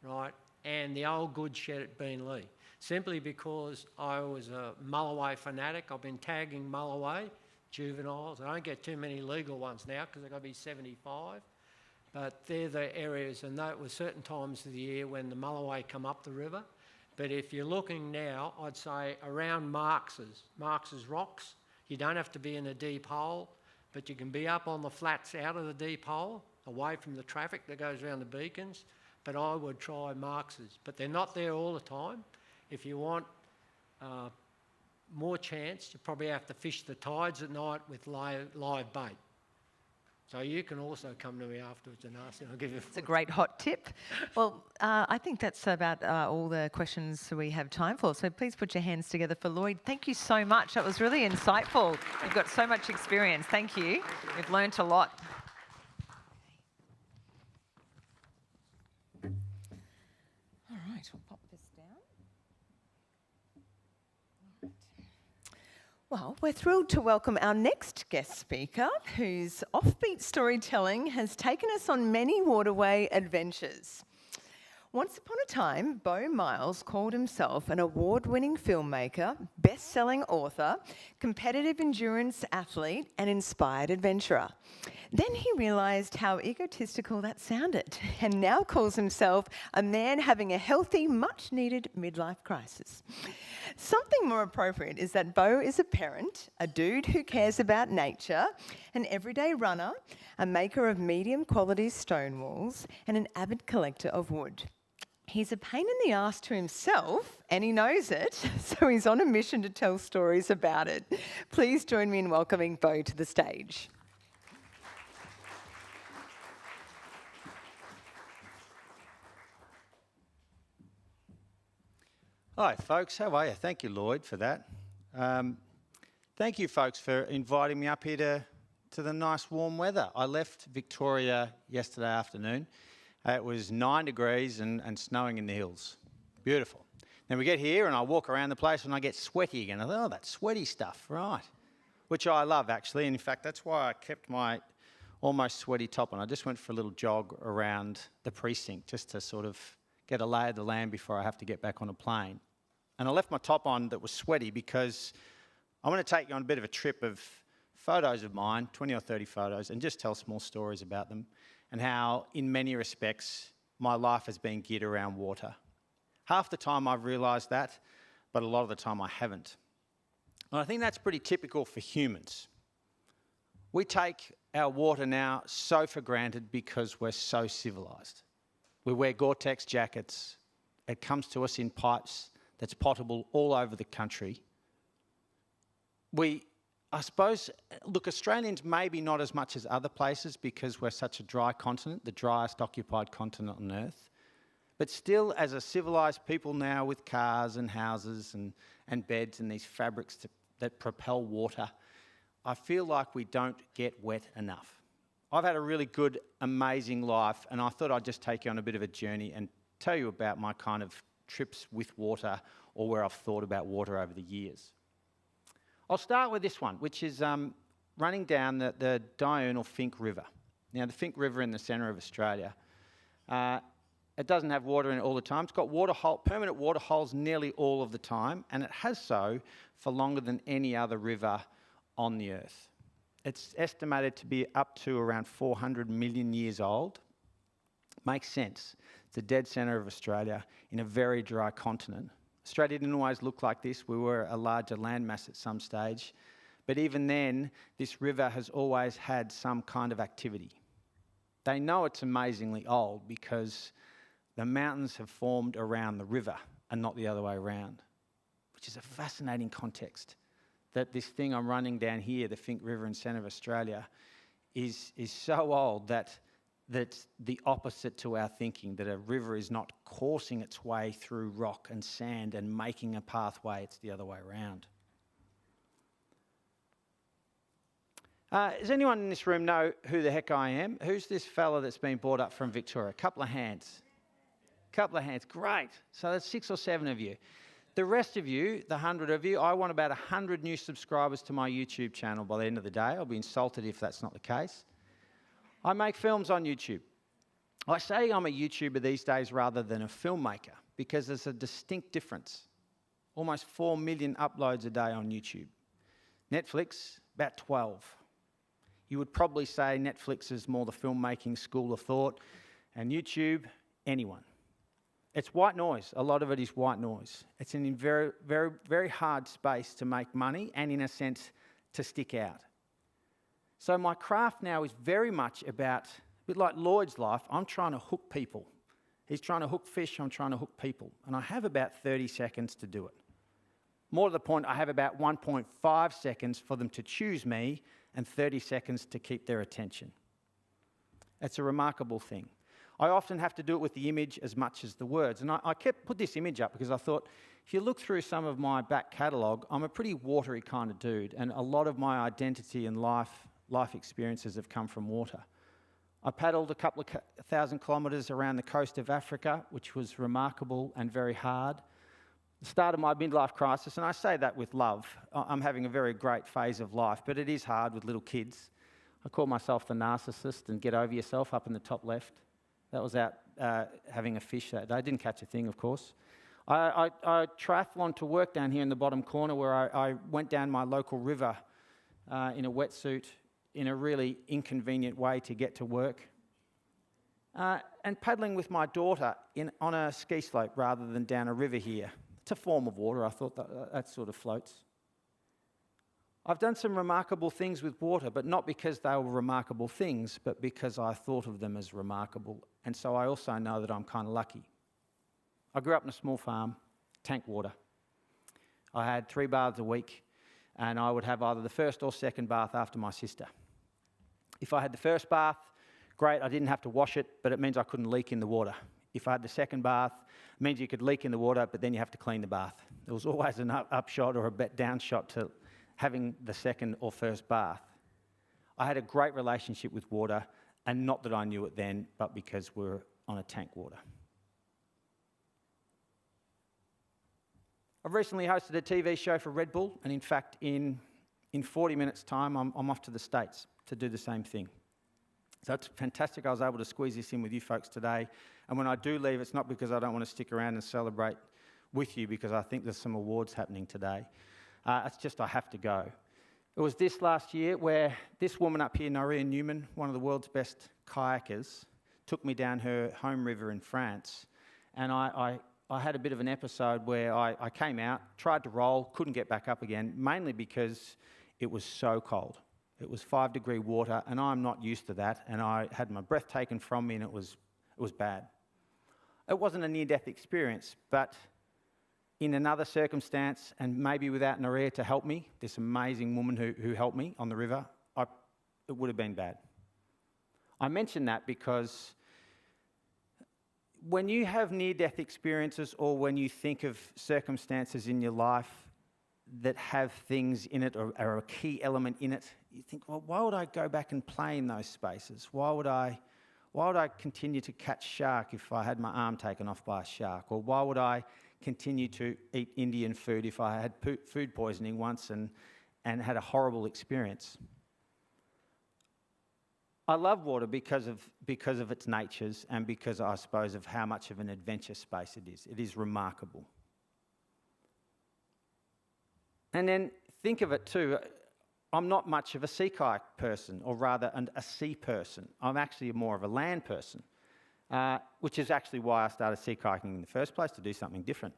right, and the old goods shed at Beenleigh. Simply because I was a mulloway fanatic. I've been tagging mulloway juveniles. I don't get too many legal ones now because they've got to be 75. But they're the areas, and that was certain times of the year when the mulloway come up the river. But if you're looking now, I'd say around Marx's Rocks. You don't have to be in a deep hole, but you can be up on the flats out of the deep hole, away from the traffic that goes around the beacons. But I would try Marx's. But they're not there all the time. If you want more chance, you probably have to fish the tides at night with live bait. So you can also come to me afterwards and ask, and I'll give you. It's a great hot tip. Well, I think that's about all the questions we have time for. So please put your hands together for Lloyd. Thank you so much. That was really insightful. You've got so much experience. Thank you. We've learnt a lot. All right, we'll pop this down. Well, we're thrilled to welcome our next guest speaker, whose offbeat storytelling has taken us on many waterway adventures. Once upon a time, Beau Miles called himself an award-winning filmmaker, best-selling author, competitive endurance athlete, and inspired adventurer. Then he realised how egotistical that sounded, and now calls himself a man having a healthy, much-needed midlife crisis. Something more appropriate is that Beau is a parent, a dude who cares about nature, an everyday runner, a maker of medium-quality stone walls, and an avid collector of wood. He's a pain in the ass to himself, and he knows it, so he's on a mission to tell stories about it. Please join me in welcoming Beau to the stage. Hi, folks. How are you? Thank you, Lloyd, for that. Thank you, folks, for inviting me up here to the nice warm weather. I left Victoria yesterday afternoon. It was 9 degrees and snowing in the hills. Beautiful. Then we get here and I walk around the place and I get sweaty again. I thought, oh, that sweaty stuff, right. Which I love, actually. And in fact, that's why I kept my almost sweaty top on. I just went for a little jog around the precinct just to sort of get a lay of the land before I have to get back on a plane. And I left my top on that was sweaty because I want to take you on a bit of a trip of photos of mine, 20 or 30 photos, and just tell small stories about them and how, in many respects, my life has been geared around water. Half the time I've realised that, but a lot of the time I haven't. And I think that's pretty typical for humans. We take our water now so for granted because we're so civilised. We wear Gore-Tex jackets. It comes to us in pipes that's potable all over the country. I suppose, look, Australians maybe not as much as other places because we're such a dry continent, the driest occupied continent on Earth. But still, as a civilised people now with cars and houses and beds and these fabrics that propel water, I feel like we don't get wet enough. I've had a really good, amazing life, and I thought I'd just take you on a bit of a journey and tell you about my kind of trips with water or where I've thought about water over the years. I'll start with this one, which is running down the diurnal Finke River. Now, the Finke River in the centre of Australia, it doesn't have water in it all the time. It's got permanent water holes nearly all of the time, and it has so for longer than any other river on the Earth. It's estimated to be up to around 400 million years old. Makes sense. It's the dead centre of Australia in a very dry continent. Australia didn't always look like this. We were a larger landmass at some stage. But even then, this river has always had some kind of activity. They know it's amazingly old because the mountains have formed around the river and not the other way around, which is a fascinating context. That this thing I'm running down here, the Finke River in centre of Australia, is so old that that's the opposite to our thinking, that a river is not coursing its way through rock and sand and making a pathway, it's the other way around. Does anyone in this room know who the heck I am? Who's this fella that's been brought up from Victoria? A couple of hands. Couple of hands, great. So that's 6 or 7 of you. The rest of you, the 100 of you, I want about 100 new subscribers to my YouTube channel by the end of the day. I'll be insulted if that's not the case. I make films on YouTube. I say I'm a YouTuber these days rather than a filmmaker because there's a distinct difference. Almost 4 million uploads a day on YouTube. Netflix, about 12. You would probably say Netflix is more the filmmaking school of thought, and YouTube, anyone. It's white noise. A lot of it is white noise. It's in a very, very, very hard space to make money and, in a sense, to stick out. So my craft now is very much about, a bit like Lloyd's life, I'm trying to hook people. He's trying to hook fish, I'm trying to hook people. And I have about 30 seconds to do it. More to the point, I have about 1.5 seconds for them to choose me and 30 seconds to keep their attention. It's a remarkable thing. I often have to do it with the image as much as the words. And I put this image up because I thought, if you look through some of my back catalogue, I'm a pretty watery kind of dude, and a lot of my identity and life experiences have come from water. I paddled a couple of 1,000 kilometres around the coast of Africa, which was remarkable and very hard. The start of my midlife crisis, and I say that with love. I'm having a very great phase of life, but it is hard with little kids. I call myself the narcissist, and get over yourself up in the top left. that was out having a fish that day. I didn't catch a thing, of course. I triathlon to work down here in the bottom corner where I went down my local river in a wetsuit in a really inconvenient way to get to work. And paddling with my daughter on a ski slope rather than down a river here. It's a form of water. I thought that sort of floats. I've done some remarkable things with water, but not because they were remarkable things, but because I thought of them as remarkable. And so I also know that I'm kind of lucky. I grew up on a small farm, tank water. I had 3 baths a week, and I would have either the first or second bath after my sister. If I had the first bath, great, I didn't have to wash it, but it means I couldn't leak in the water. If I had the second bath, it means you could leak in the water, but then you have to clean the bath. There was always an upshot or a downshot to having the second or first bath. I had a great relationship with water, and not that I knew it then, but because we're on a tank water. I've recently hosted a TV show for Red Bull, and in fact, in 40 minutes' time, I'm off to the States to do the same thing. So it's fantastic I was able to squeeze this in with you folks today. And when I do leave, it's not because I don't want to stick around and celebrate with you, because I think there's some awards happening today. It's just I have to go. It was this last year where this woman up here, Noria Newman, one of the world's best kayakers, took me down her home river in France. And I had a bit of an episode where I came out, tried to roll, couldn't get back up again, mainly because it was so cold. It was 5-degree water, and I'm not used to that, and I had my breath taken from me, and it was bad. It wasn't a near-death experience, but in another circumstance, and maybe without Noria to help me, this amazing woman who helped me on the river, it would have been bad. I mention that because when you have near-death experiences, or when you think of circumstances in your life that have things in it or are a key element in it, you think, well, why would I go back and play in those spaces? Why would I continue to catch shark if I had my arm taken off by a shark? Or why would I continue to eat Indian food if I had food poisoning once and had a horrible experience? I love water because of its natures, and because, I suppose, of how much of an adventure space it is. It is remarkable. And then think of it too, I'm not much of a sea kayak person, or rather a sea person. I'm actually more of a land person, which is actually why I started sea kayaking in the first place, to do something different.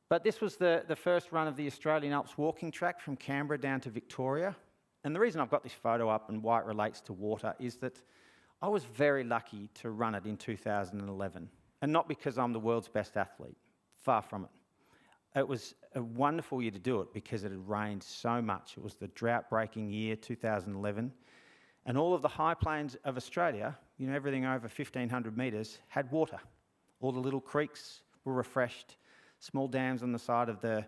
But this was the first run of the Australian Alps walking track from Canberra down to Victoria. And the reason I've got this photo up and why it relates to water is that I was very lucky to run it in 2011. And not because I'm the world's best athlete, far from it. It was a wonderful year to do it because it had rained so much. It was the drought-breaking year, 2011. And all of the high plains of Australia, everything over 1,500 metres, had water. All the little creeks were refreshed. Small dams on the side of the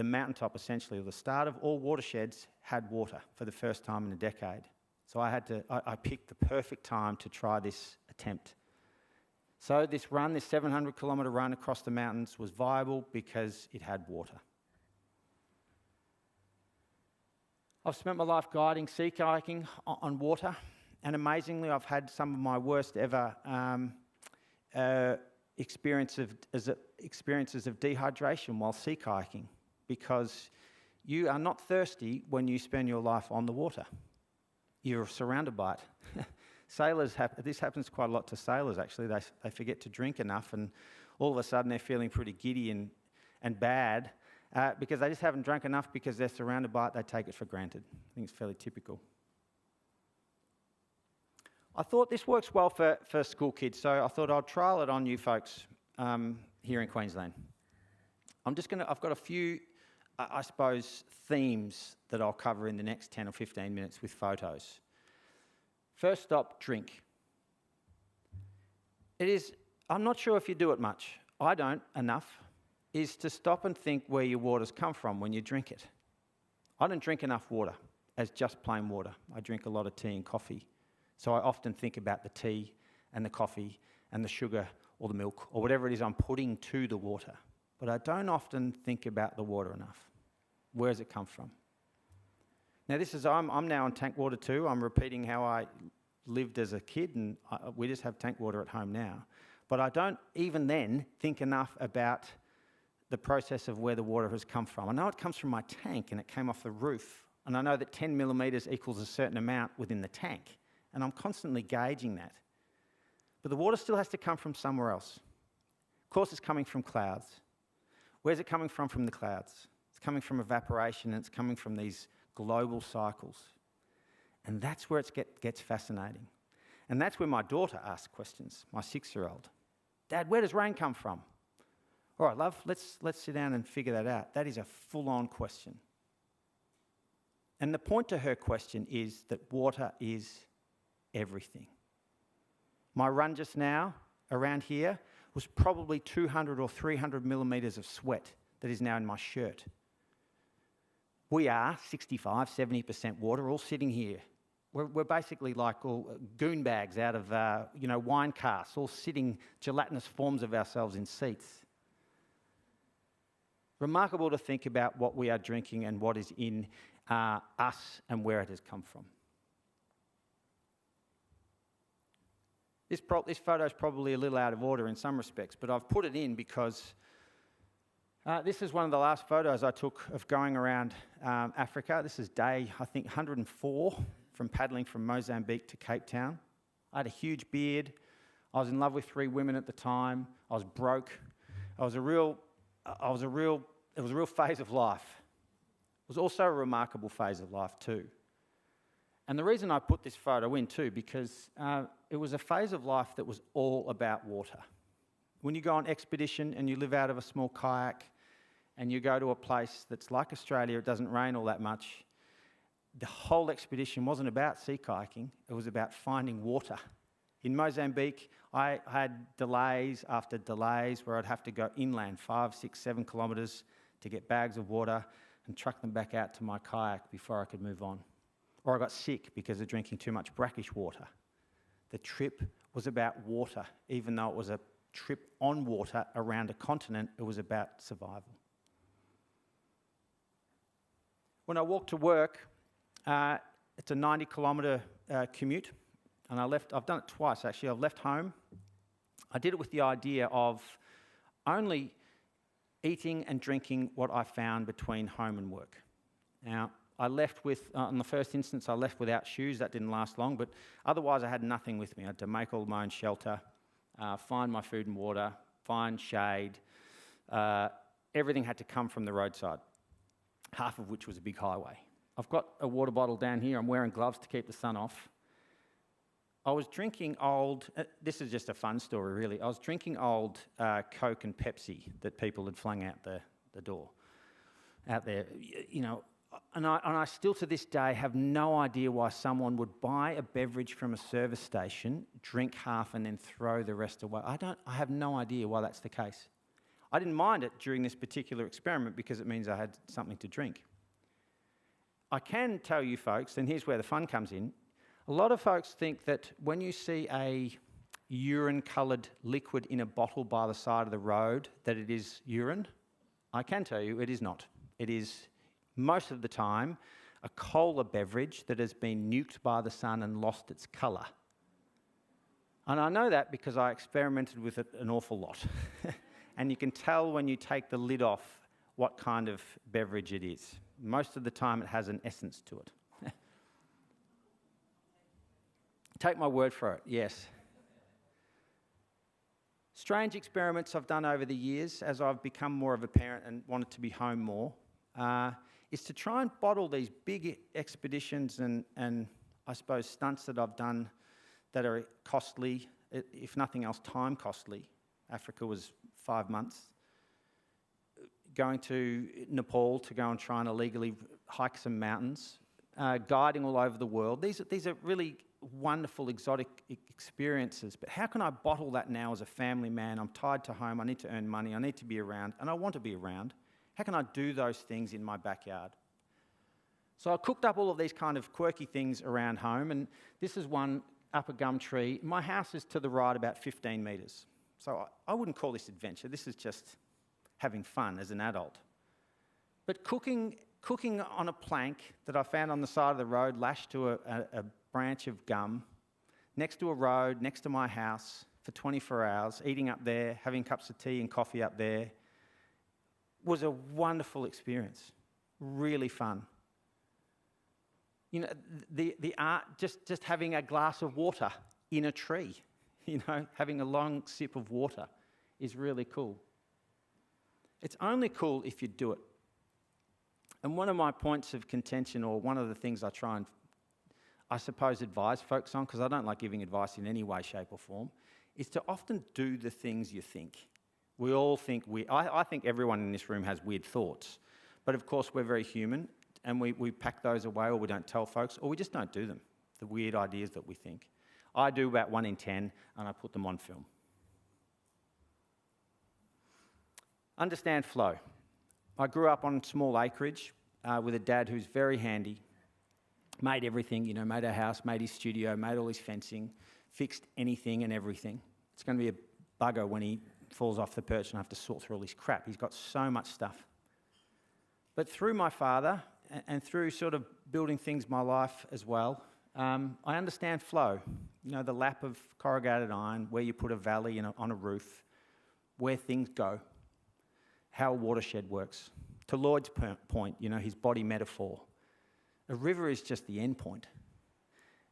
mountaintop, essentially, or the start of all watersheds, had water for the first time in a decade. So I picked the perfect time to try this attempt. So this 700-kilometre run across the mountains was viable because it had water. I've spent my life guiding sea kayaking on water, and amazingly I've had some of my worst ever experiences of dehydration while sea kayaking, because you are not thirsty when you spend your life on the water. You're surrounded by it. Sailors, this happens quite a lot to sailors actually. They forget to drink enough, and all of a sudden they're feeling pretty giddy and bad because they just haven't drunk enough, because they're surrounded by it, they take it for granted. I think it's fairly typical. I thought this works well for school kids, so I thought I'd trial it on you folks here in Queensland. I've got a few, I suppose, themes that I'll cover in the next 10 or 15 minutes with photos. First stop, drink. I'm not sure if you do it much, I don't enough, is to stop and think where your water's come from when you drink it. I don't drink enough water as just plain water. I drink a lot of tea and coffee. So I often think about the tea and the coffee and the sugar or the milk or whatever it is I'm putting to the water. But I don't often think about the water enough. Where does it come from? Now I'm now on tank water too. I'm repeating how I lived as a kid, and we just have tank water at home now. But I don't even then think enough about the process of where the water has come from. I know it comes from my tank and it came off the roof, and I know that 10 millimetres equals a certain amount within the tank, and I'm constantly gauging that. But the water still has to come from somewhere else. Of course, it's coming from clouds. Where's it coming from the clouds? It's coming from evaporation, and it's coming from these global cycles. And that's where it gets fascinating. And that's where my daughter asks questions, my 6-year-old. Dad, where does rain come from? All right, love, let's sit down and figure that out. That is a full-on question. And the point to her question is that water is everything. My run just now around here was probably 200 or 300 millimetres of sweat that is now in my shirt. We are 65, 70% water, all sitting here. We're basically like all goon bags out of wine casks, all sitting gelatinous forms of ourselves in seats. Remarkable to think about what we are drinking and what is in us and where it has come from. This photo is probably a little out of order in some respects, but I've put it in because this is one of the last photos I took of going around Africa. This is day, I think, 104 from paddling from Mozambique to Cape Town. I had a huge beard. I was in love with 3 women at the time. I was broke. It was a real phase of life. It was also a remarkable phase of life too. And the reason I put this photo in too, because it was a phase of life that was all about water. When you go on expedition and you live out of a small kayak and you go to a place that's like Australia, it doesn't rain all that much, the whole expedition wasn't about sea kayaking, it was about finding water. In Mozambique, I had delays after delays where I'd have to go inland 5, 6, 7 kilometres to get bags of water and truck them back out to my kayak before I could move on. Or I got sick because of drinking too much brackish water. The trip was about water. Even though it was a trip on water around a continent, it was about survival. When I walk to work, it's a 90-kilometre commute. And I've done it twice actually. I've left home. I did it with the idea of only eating and drinking what I found between home and work. Now, I left with, in the first instance, I left without shoes. That didn't last long, but otherwise I had nothing with me. I had to make all my own shelter, find my food and water, find shade. Everything had to come from the roadside, half of which was a big highway. I've got a water bottle down here. I'm wearing gloves to keep the sun off. I was drinking old, this is just a fun story really, I was drinking old Coke and Pepsi that people had flung out the door, out there, you know, and I still to this day have no idea why someone would buy a beverage from a service station, drink half and then throw the rest away. I have no idea why that's the case. I didn't mind it during this particular experiment because it means I had something to drink. I can tell you folks, and here's where the fun comes in, a lot of folks think that when you see a urine-coloured liquid in a bottle by the side of the road, that it is urine. I can tell you it is not. It is, most of the time, a cola beverage that has been nuked by the sun and lost its colour. And I know that because I experimented with it an awful lot. And you can tell when you take the lid off what kind of beverage it is. Most of the time it has an essence to it. Take my word for it, yes. Strange experiments I've done over the years as I've become more of a parent and wanted to be home more, is to try and bottle these big expeditions and I suppose stunts that I've done that are costly, if nothing else, time costly. Africa was 5 months. Going to Nepal to go and try and illegally hike some mountains, guiding all over the world. These are really wonderful, exotic experiences, but how can I bottle that now as a family man? I'm tied to home, I need to earn money, I need to be around, and I want to be around. How can I do those things in my backyard? So I cooked up all of these kind of quirky things around home, and this is one up a gum tree. My house is to the right about 15 metres. So I wouldn't call this adventure, this is just having fun as an adult. But cooking on a plank that I found on the side of the road lashed to a branch of gum next to a road, next to my house for 24 hours, eating up there, having cups of tea and coffee up there. Was a wonderful experience, really fun. You know, the art, just having a glass of water in a tree, you know, having a long sip of water is really cool. It's only cool if you do it. And one of my points of contention, or one of the things I try and, I suppose, advise folks on, because I don't like giving advice in any way, shape or form, is to often do the things you think. We all think I think everyone in this room has weird thoughts, but of course we're very human, and we pack those away, or we don't tell folks, or we just don't do them, the weird ideas that we think. I do about 1 in 10, and I put them on film. Understand flow. I grew up on small acreage with a dad who's very handy, made everything, you know, made our house, made his studio, made all his fencing, fixed anything and everything. It's going to be a bugger when he falls off the perch and I have to sort through all his crap. He's got so much stuff. But through my father and through sort of building things my life as well, I understand flow. You know, the lap of corrugated iron, where you put a valley on a roof, where things go, how a watershed works. To Lloyd's point, you know, his body metaphor, a river is just the end point.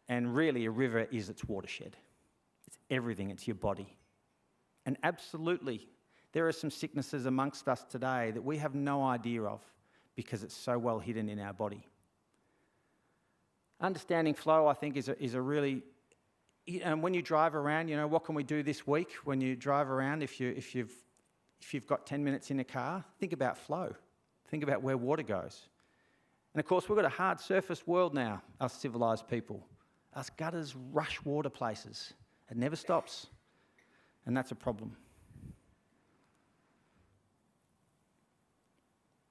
And really, a river is its watershed. It's everything, it's your body. And absolutely, there are some sicknesses amongst us today that we have no idea of because it's so well hidden in our body. Understanding flow, I think, is a really... And when you drive around, you know, what can we do this week when you drive around? If you've got 10 minutes in a car, think about flow. Think about where water goes. And of course, we've got a hard surface world now, us civilised people. Us gutters rush water places. It never stops. And that's a problem.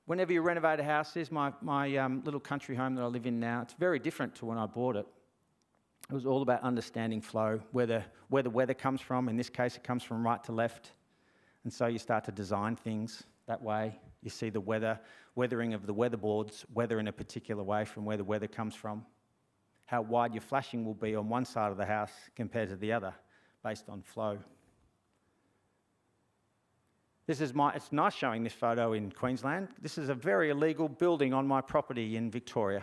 Whenever you renovate a house, here's my little country home that I live in now. It's very different to when I bought it. It was all about understanding flow, where the weather comes from. In this case, it comes from right to left. And so you start to design things that way. You see the weathering of the weatherboards, weather in a particular way from where the weather comes from. How wide your flashing will be on one side of the house compared to the other, based on flow. It's nice showing this photo in Queensland. This is a very illegal building on my property in Victoria.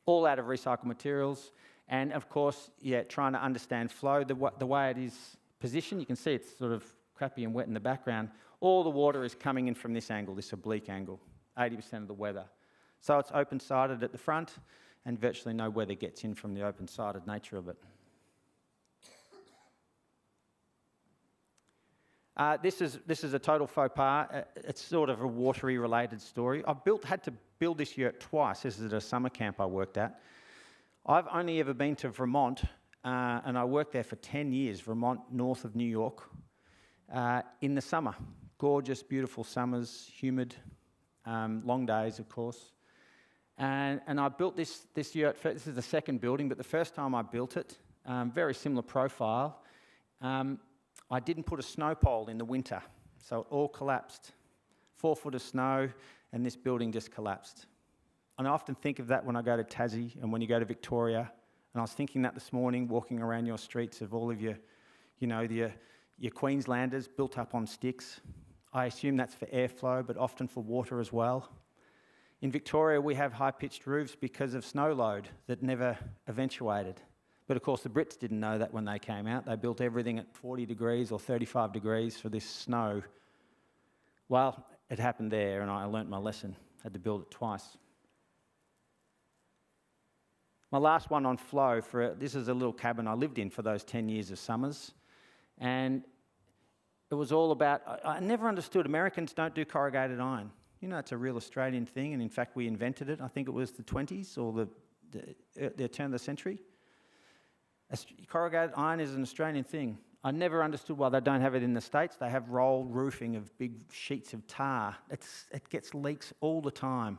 All out of recycled materials. And of course, yeah, trying to understand flow, the way it is positioned, you can see it's sort of crappy and wet in the background. All the water is coming in from this angle, this oblique angle, 80% of the weather. So it's open-sided at the front, and virtually no weather gets in from the open-sided nature of it. This is a total faux pas. It's sort of a watery related story. Had to build this yurt twice. This is at a summer camp I worked at. I've only ever been to Vermont, and I worked there for 10 years, Vermont, north of New York, in the summer. Gorgeous, beautiful summers, humid, long days, of course. And I built this yurt. This is the second building, but the first time I built it, very similar profile. I didn't put a snow pole in the winter, so it all collapsed. 4 foot of snow, and this building just collapsed. And I often think of that when I go to Tassie and when you go to Victoria. And I was thinking that this morning, walking around your streets of all of your Queenslanders built up on sticks. I assume that's for airflow, but often for water as well. In Victoria, we have high-pitched roofs because of snow load that never eventuated. But of course, the Brits didn't know that when they came out. They built everything at 40 degrees or 35 degrees for this snow. Well, it happened there, and I learnt my lesson. Had to build it twice. My last one on flow, this is a little cabin I lived in for those 10 years of summers. And it was all about, I never understood, Americans don't do corrugated iron. You know, it's a real Australian thing, and in fact, we invented it. I think it was the 20s or the turn of the century. Corrugated iron is an Australian thing. I never understood why they don't have it in the States. They have rolled roofing of big sheets of tar. It gets leaks all the time.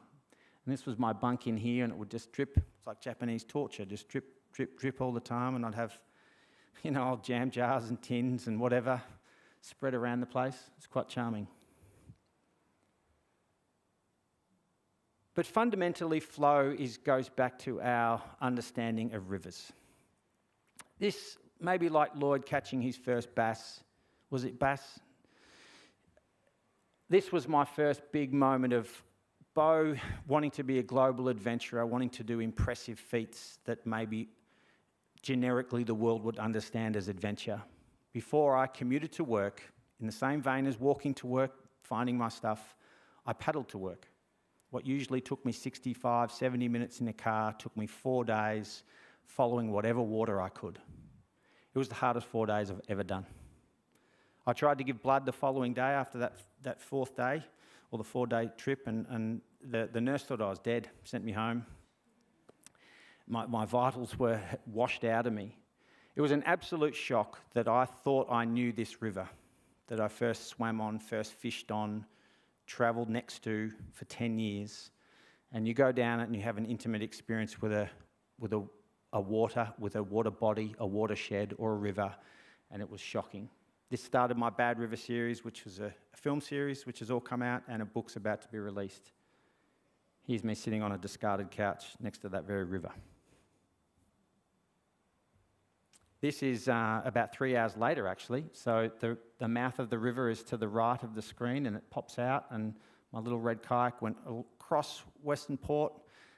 And this was my bunk in here, and it would just drip. It's like Japanese torture, just drip, drip, drip all the time. And I'd have, old jam jars and tins and whatever spread around the place. It's quite charming. But fundamentally, flow goes back to our understanding of rivers. This may be like Lloyd catching his first bass. Was it bass? This was my first big moment of Bo wanting to be a global adventurer, wanting to do impressive feats that maybe generically the world would understand as adventure. Before I commuted to work, in the same vein as walking to work, finding my stuff, I paddled to work. What usually took me 65, 70 minutes in a car took me 4 days following whatever water I could. It was the hardest 4 days I've ever done. I tried to give blood the following day after that fourth day, or the 4-day trip, and the nurse thought I was dead, sent me home. My vitals were washed out of me. It was an absolute shock that I thought I knew this river, that I first swam on, first fished on, travelled next to for 10 years. And you go down it and you have an intimate experience with a water body, a watershed or a river, and it was shocking. This started my Bad River series, which was a film series which has all come out, and a book's about to be released. Here's me sitting on a discarded couch next to that very river. This is about 3 hours later, actually. So the mouth of the river is to the right of the screen, and it pops out, and my little red kayak went across Western Port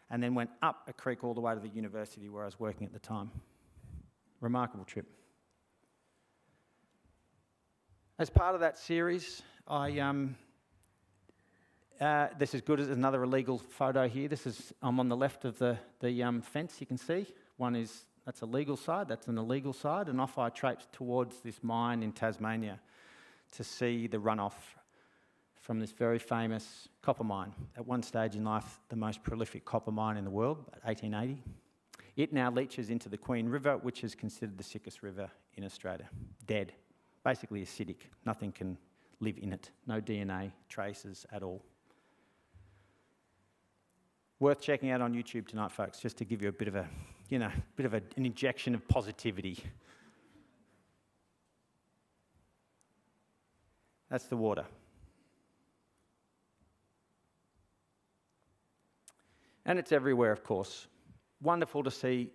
and then went up a creek all the way to the university where I was working at the time. Remarkable trip. As part of that series, this is good as another illegal photo here. I'm on the left of the fence, you can see. That's a legal side, that's an illegal side, and off I traipsed towards this mine in Tasmania to see the runoff from this very famous copper mine. At one stage in life, the most prolific copper mine in the world, 1880. It now leaches into the Queen River, which is considered the sickest river in Australia. Dead. Basically acidic. Nothing can live in it. No DNA traces at all. Worth checking out on YouTube tonight, folks, just to give you a bit of an injection of positivity. That's the water. And it's everywhere, of course. Wonderful to see,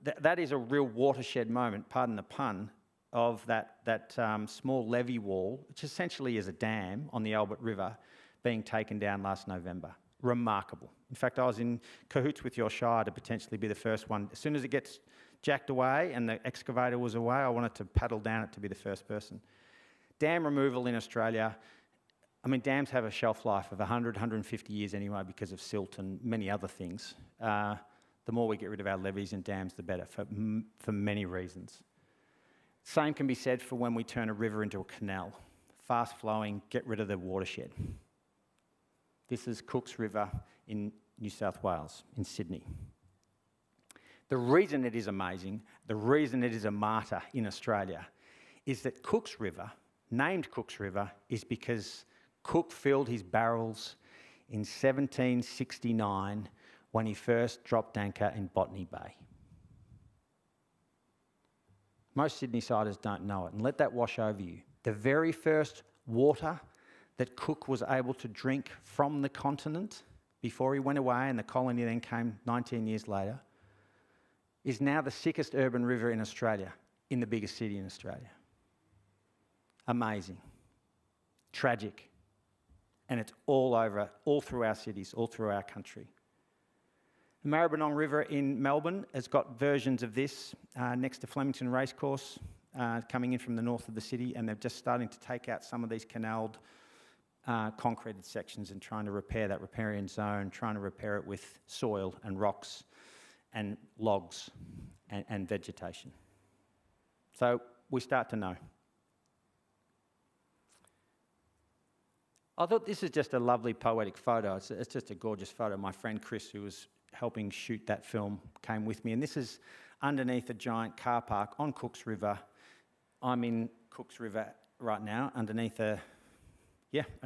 that is a real watershed moment, pardon the pun, of that small levee wall, which essentially is a dam on the Albert River, being taken down last November. Remarkable. In fact, I was in cahoots with your shire to potentially be the first one. As soon as it gets jacked away and the excavator was away, I wanted to paddle down it to be the first person. Dam removal in Australia, dams have a shelf life of 100, 150 years anyway because of silt and many other things. The more we get rid of our levees and dams, the better, for many reasons. Same can be said for when we turn a river into a canal. Fast flowing, get rid of the watershed. This is Cook's River in New South Wales, in Sydney. The reason it is amazing, the reason it is a martyr in Australia, is that Cook's River, named Cook's River, is because Cook filled his barrels in 1769 when he first dropped anchor in Botany Bay. Most Sydney-siders don't know it, and let that wash over you. The very first water that Cook was able to drink from the continent before he went away, and the colony then came 19 years later, is now the sickest urban river in Australia, in the biggest city in Australia. Amazing. Tragic. And it's all over, all through our cities, all through our country. The Maribyrnong River in Melbourne has got versions of this next to Flemington Racecourse, coming in from the north of the city, and they're just starting to take out some of these canaled concreted sections and trying to repair that riparian zone, trying to repair it with soil and rocks and logs and vegetation. So we start to know. I thought this is just a lovely poetic photo. It's just a gorgeous photo. My friend Chris, who was helping shoot that film, came with me. And this is underneath a giant car park on Cook's River. I'm in Cook's River right now, underneath a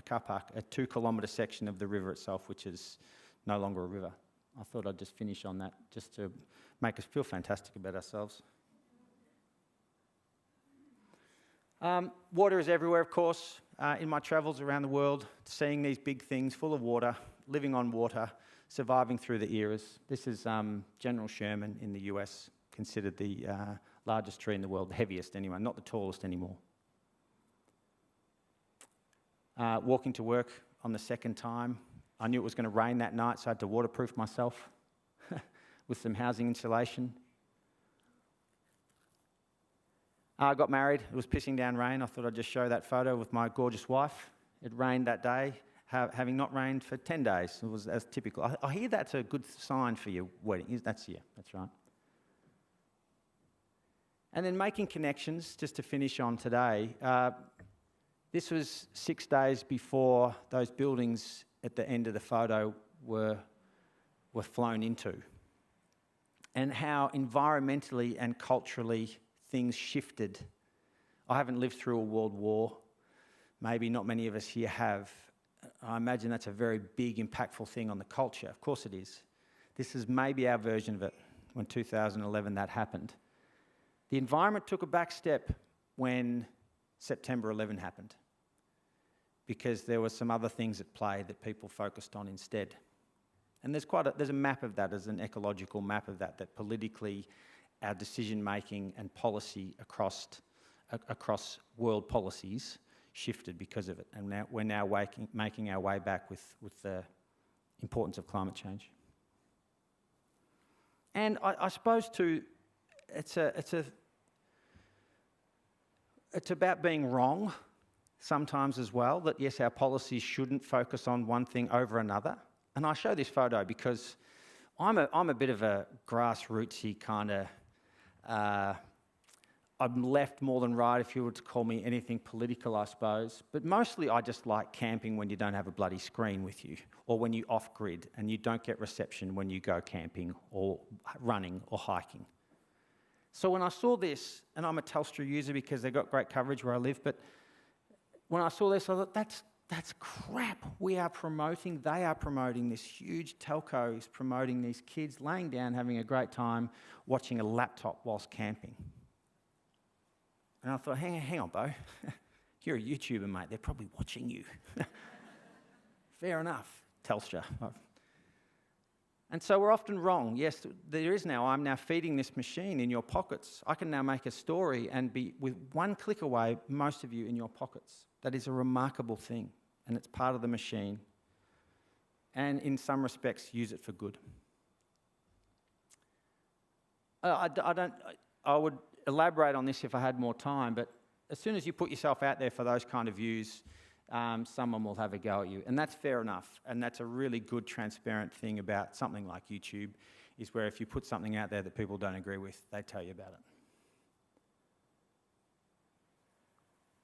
car park, a 2-kilometre section of the river itself, which is no longer a river. I thought I'd just finish on that, just to make us feel fantastic about ourselves. Water is everywhere, of course. In my travels around the world, seeing these big things full of water, living on water, surviving through the eras. This is General Sherman in the US, considered the largest tree in the world, the heaviest anyway, not the tallest anymore. Walking to work on the second time. I knew it was going to rain that night, so I had to waterproof myself with some housing insulation. I got married. It was pissing down rain. I thought I'd just show that photo with my gorgeous wife. It rained that day, having not rained for 10 days. It was as typical. I hear that's a good sign for your wedding. That's right. And then making connections, just to finish on today. This was 6 days before those buildings at the end of the photo were flown into. And how environmentally and culturally things shifted. I haven't lived through a world war. Maybe not many of us here have. I imagine that's a very big, impactful thing on the culture. Of course it is. This is maybe our version of it when 2011 that happened. The environment took a back step when September 11 happened, because there were some other things at play that people focused on instead. And there's a map of that, there's an ecological map of that politically our decision-making and policy across world policies shifted because of it. And we're now making our way back with the importance of climate change. And I suppose too, it's about being wrong sometimes as well, that yes, our policies shouldn't focus on one thing over another. And I show this photo because I'm a bit of a grassrootsy kind of, I'm left more than right if you were to call me anything political, I suppose. But mostly I just like camping when you don't have a bloody screen with you, or when you're off-grid and you don't get reception when you go camping or running or hiking. So when I saw this, and I'm a Telstra user because they've got great coverage where I live, but when I saw this, I thought, that's crap. They are promoting this huge telco is promoting these kids laying down, having a great time, watching a laptop whilst camping. And I thought, hang on, Bo. You're a YouTuber, mate. They're probably watching you. Fair enough, Telstra. And so we're often wrong. Yes, I'm now feeding this machine in your pockets. I can now make a story and be, with one click away, most of you in your pockets. That is a remarkable thing, and it's part of the machine. And in some respects, use it for good. I would elaborate on this if I had more time, but as soon as you put yourself out there for those kind of views, someone will have a go at you. And that's fair enough. And that's a really good, transparent thing about something like YouTube, is where if you put something out there that people don't agree with, they tell you about it.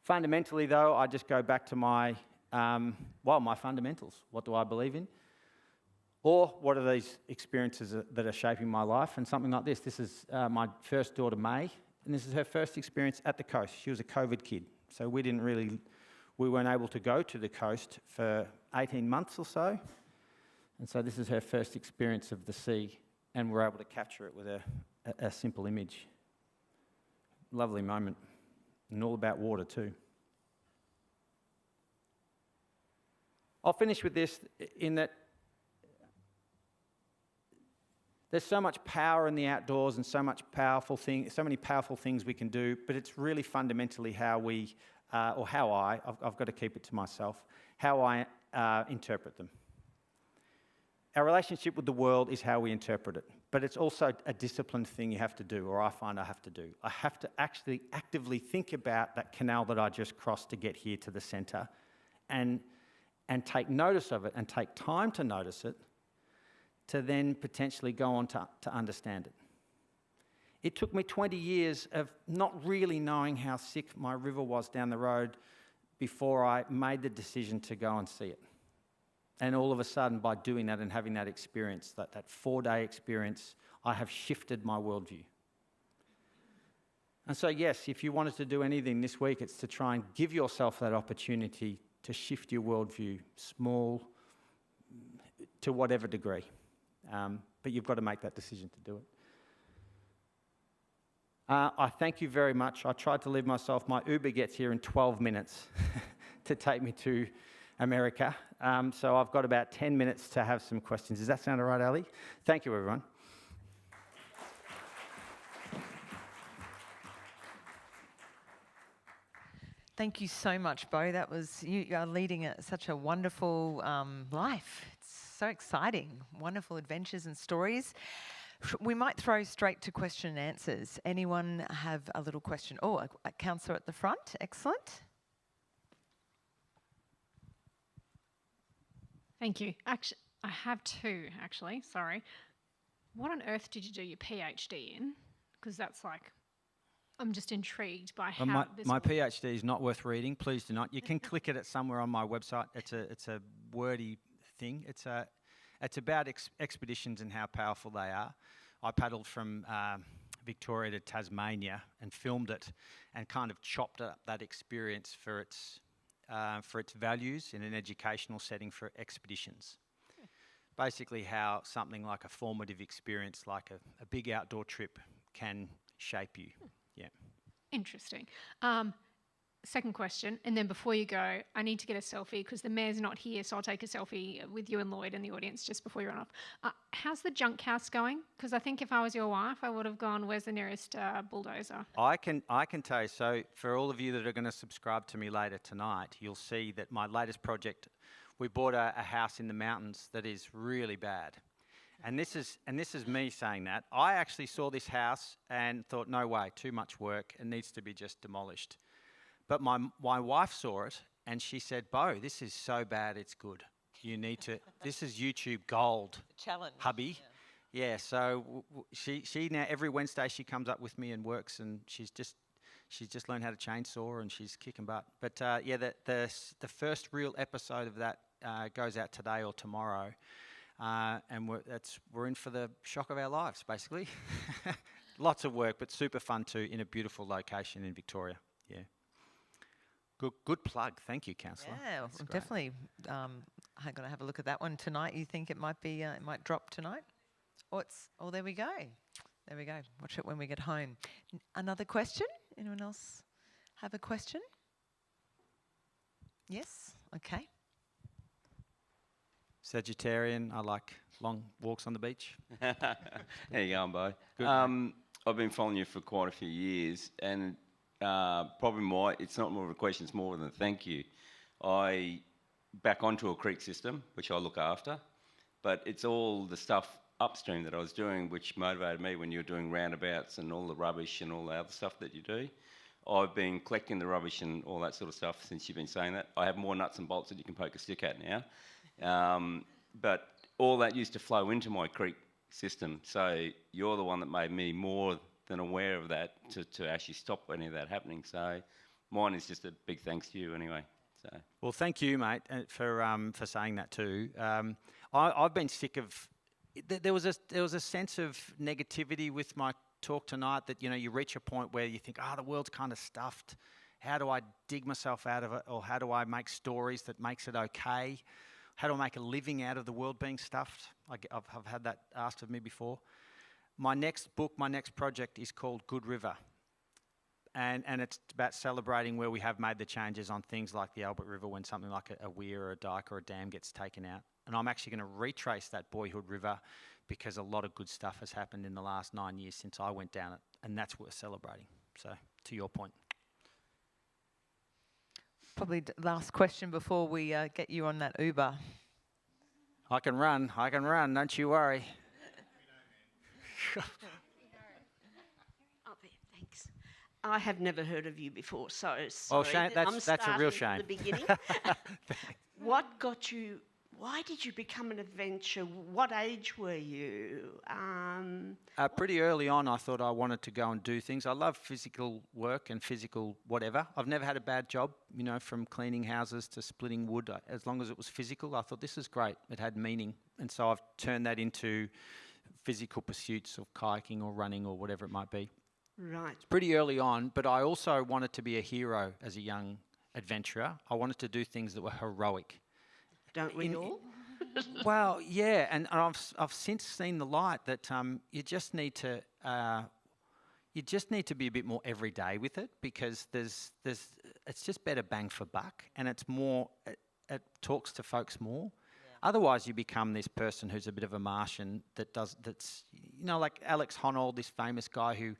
Fundamentally, though, I just go back to my fundamentals. What do I believe in? Or what are these experiences that are shaping my life? And something like this. This is my first daughter, May, and this is her first experience at the coast. She was a COVID kid, so we weren't able to go to the coast for 18 months or so. And so this is her first experience of the sea, and we're able to capture it with a simple image. Lovely moment, and all about water too. I'll finish with this in that there's so much power in the outdoors and so many powerful things we can do, but it's really fundamentally I've got to keep it to myself, how I interpret them. Our relationship with the world is how we interpret it, but it's also a disciplined thing you have to do, or I find I have to do. I have to actually actively think about that canal that I just crossed to get here to the centre, and take notice of it, and take time to notice it, to then potentially go on to understand it. It took me 20 years of not really knowing how sick my river was down the road before I made the decision to go and see it. And all of a sudden, by doing that and having that experience, that 4-day experience, I have shifted my worldview. And so yes, if you wanted to do anything this week, it's to try and give yourself that opportunity to shift your worldview, small, to whatever degree. But you've got to make that decision to do it. I thank you very much. I tried to leave myself. My Uber gets here in 12 minutes to take me to America. So I've got about 10 minutes to have some questions. Does that sound all right, Ali? Thank you, everyone. Thank you so much, Bo. That was, you are leading such a wonderful life. It's so exciting. Wonderful adventures and stories. We might throw straight to question and answers. Anyone have a little question? Oh, a counsellor at the front. Excellent. Thank you. Actually, I have two, actually. Sorry. What on earth did you do your PhD in? Because that's like, I'm just intrigued by how my PhD is not worth reading. Please do not. You can click it somewhere on my website. It's a wordy thing. It's about expeditions and how powerful they are. I paddled from Victoria to Tasmania and filmed it, and kind of chopped up that experience for its values in an educational setting for expeditions. Basically, how something like a formative experience, like a big outdoor trip, can shape you. Yeah. Interesting. Second question, and then before you go, I need to get a selfie because the mayor's not here, so I'll take a selfie with you and Lloyd in the audience just before you run off. How's the junk house going? Because I think if I was your wife, I would have gone, where's the nearest bulldozer? I can tell you, so for all of you that are going to subscribe to me later tonight, you'll see that my latest project, we bought a house in the mountains that is really bad. And this is me saying that. I actually saw this house and thought, no way, too much work, it needs to be just demolished. But my wife saw it and she said, Bo, this is so bad it's good. You need to, this is YouTube gold. Challenge. Hubby. Yeah, so she now, every Wednesday she comes up with me and works, and she's just learned how to chainsaw and she's kicking butt. But the first real episode of that goes out today or tomorrow. And we're in for the shock of our lives, basically. Lots of work, but super fun too, in a beautiful location in Victoria. Yeah. Good plug. Thank you, councillor. Yeah, well, definitely. I'm going to have a look at that one tonight. You think it might be? It might drop tonight? Oh, there we go. There we go. Watch it when we get home. Another question? Anyone else have a question? Yes. Okay. Sagittarian. I like long walks on the beach. How you going, Bo? Good. I've been following you for quite a few years, and probably it's not more of a question, it's more than a thank you. I back onto a creek system, which I look after, but it's all the stuff upstream that I was doing which motivated me when you were doing roundabouts and all the rubbish and all the other stuff that you do. I've been collecting the rubbish and all that sort of stuff since you've been saying that. I have more nuts and bolts that you can poke a stick at now. But all that used to flow into my creek system, so you're the one that made me more than aware of that to actually stop any of that happening. So mine is just a big thanks to you anyway. So. Well, thank you, mate, for saying that too. I've been sick of. There was a sense of negativity with my talk tonight that you reach a point where you think, the world's kind of stuffed. How do I dig myself out of it, or how do I make stories that makes it okay? How do I make a living out of the world being stuffed? I've had that asked of me before. My next book, my next project is called Good River. And it's about celebrating where we have made the changes on things like the Albert River when something like a weir or a dike or a dam gets taken out. And I'm actually going to retrace that boyhood river because a lot of good stuff has happened in the last 9 years since I went down it. And that's what we're celebrating. So, to your point. Probably last question before we get you on that Uber. I can run, don't you worry. Thanks. I have never heard of you before, so sorry. Oh, shame. That's a real shame. From the beginning. What got you? Why did you become an adventurer? What age were you? Pretty early on, I thought I wanted to go and do things. I love physical work and physical whatever. I've never had a bad job, from cleaning houses to splitting wood. As long as it was physical, I thought this is great. It had meaning. And so I've turned that into physical pursuits of kayaking or running or whatever it might be. Right. It's pretty early on, but I also wanted to be a hero as a young adventurer. I wanted to do things that were heroic. Don't we all? Well, yeah, and I've since seen the light that you just need to you just need to be a bit more everyday with it, because it's just better bang for buck, and it's more, it talks to folks more. Otherwise, you become this person who's a bit of a Martian that's, you know, like Alex Honnold, this famous guy who,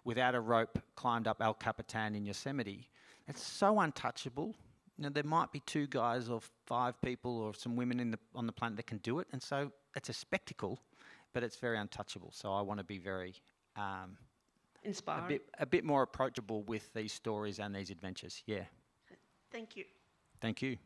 without a rope, climbed up El Capitan in Yosemite. It's so untouchable. You know, there might be 2 guys or 5 people or some women on the planet that can do it, and so it's a spectacle, but it's very untouchable. So I want to be very Inspiring. a bit more approachable with these stories and these adventures. Yeah. Thank you. Thank you.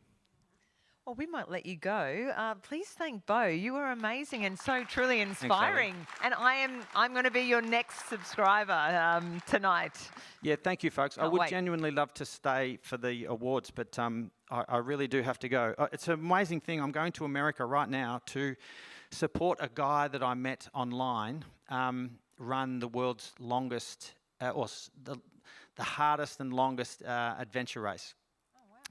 Well, we might let you go. Please thank Bo. You were amazing and so truly inspiring. And I'm going to be your next subscriber tonight. Yeah, thank you, folks. I Can't would wait. genuinely love to stay for the awards, but I really do have to go. It's an amazing thing. I'm going to America right now to support a guy that I met online run the world's longest, the hardest and longest adventure race.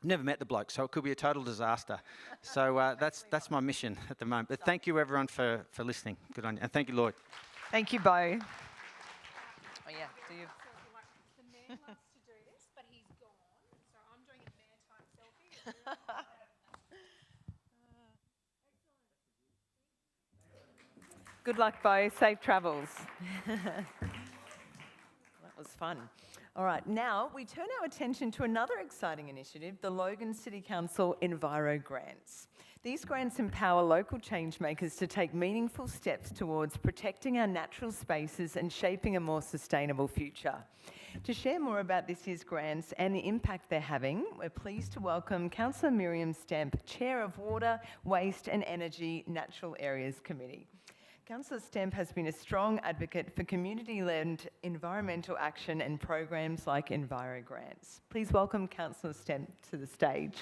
Never met the bloke, so it could be a total disaster. So that's my mission at the moment. But thank you, everyone, for listening. Good on you. And thank you, Lloyd. Thank you, Bo. Oh, yeah. Do you? The mayor wants to do this, but he's gone. So I'm doing a mayor-type selfie. Good luck, Bo. Safe travels. That was fun. All right, now we turn our attention to another exciting initiative, the Logan City Council Enviro Grants. These grants empower local change makers to take meaningful steps towards protecting our natural spaces and shaping a more sustainable future. To share more about this year's grants and the impact they're having, we're pleased to welcome Councillor Miriam Stemp, Chair of Water, Waste and Energy Natural Areas Committee. Councillor Stemp has been a strong advocate for community-led environmental action and programs like Enviro Grants. Please welcome Councillor Stemp to the stage.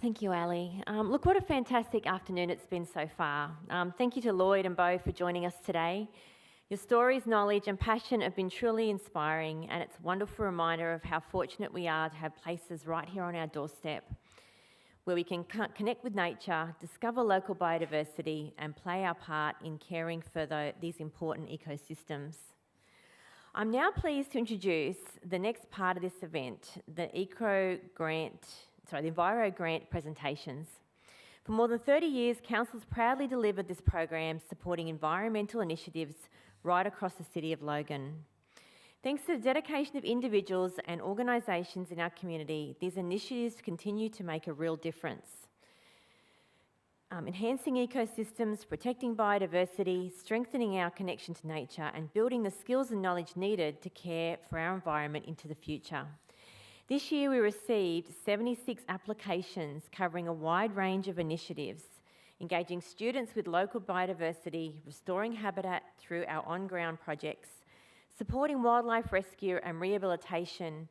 Thank you, Ali. Look, what a fantastic afternoon it's been so far. Thank you to Lloyd and Bo for joining us today. Your stories, knowledge and passion have been truly inspiring, and it's a wonderful reminder of how fortunate we are to have places right here on our doorstep where we can connect with nature, discover local biodiversity and play our part in caring for these important ecosystems. I'm now pleased to introduce the next part of this event, the Enviro Grant presentations. For more than 30 years, council's proudly delivered this program supporting environmental initiatives right across the city of Logan. Thanks to the dedication of individuals and organisations in our community, these initiatives continue to make a real difference. Enhancing ecosystems, protecting biodiversity, strengthening our connection to nature and building the skills and knowledge needed to care for our environment into the future. This year we received 76 applications covering a wide range of initiatives, engaging students with local biodiversity, restoring habitat through our on-ground projects, supporting wildlife rescue and rehabilitation,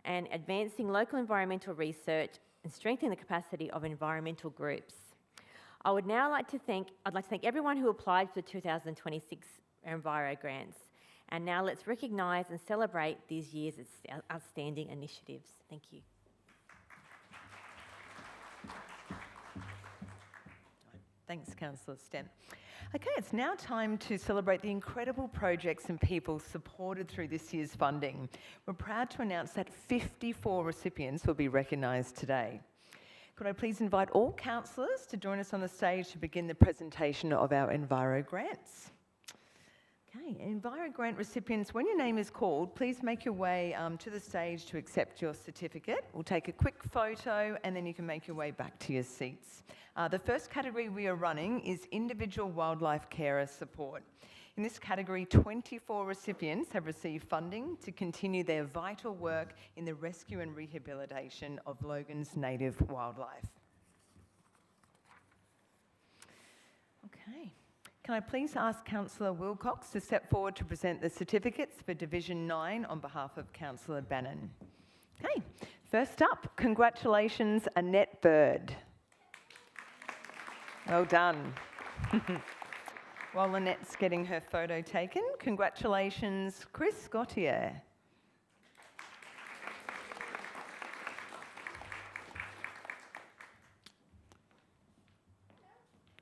and advancing local environmental research and strengthening the capacity of environmental groups. I'd like to thank everyone who applied for the 2026 Enviro Grants. And now let's recognise and celebrate these year's outstanding initiatives. Thank you. Thanks, Councillor Stemp. Okay, it's now time to celebrate the incredible projects and people supported through this year's funding. We're proud to announce that 54 recipients will be recognised today. Could I please invite all councillors to join us on the stage to begin the presentation of our Enviro Grants? Okay, Enviro Grant recipients, when your name is called, please make your way to the stage to accept your certificate. We'll take a quick photo and then you can make your way back to your seats. The first category we are running is Individual Wildlife Carer Support. In this category, 24 recipients have received funding to continue their vital work in the rescue and rehabilitation of Logan's native wildlife. Okay. Can I please ask Councillor Wilcox to step forward to present the certificates for Division 9 on behalf of Councillor Bannon. Okay, first up, congratulations, Annette Bird. Well done. While Annette's getting her photo taken, congratulations, Chris Gauthier.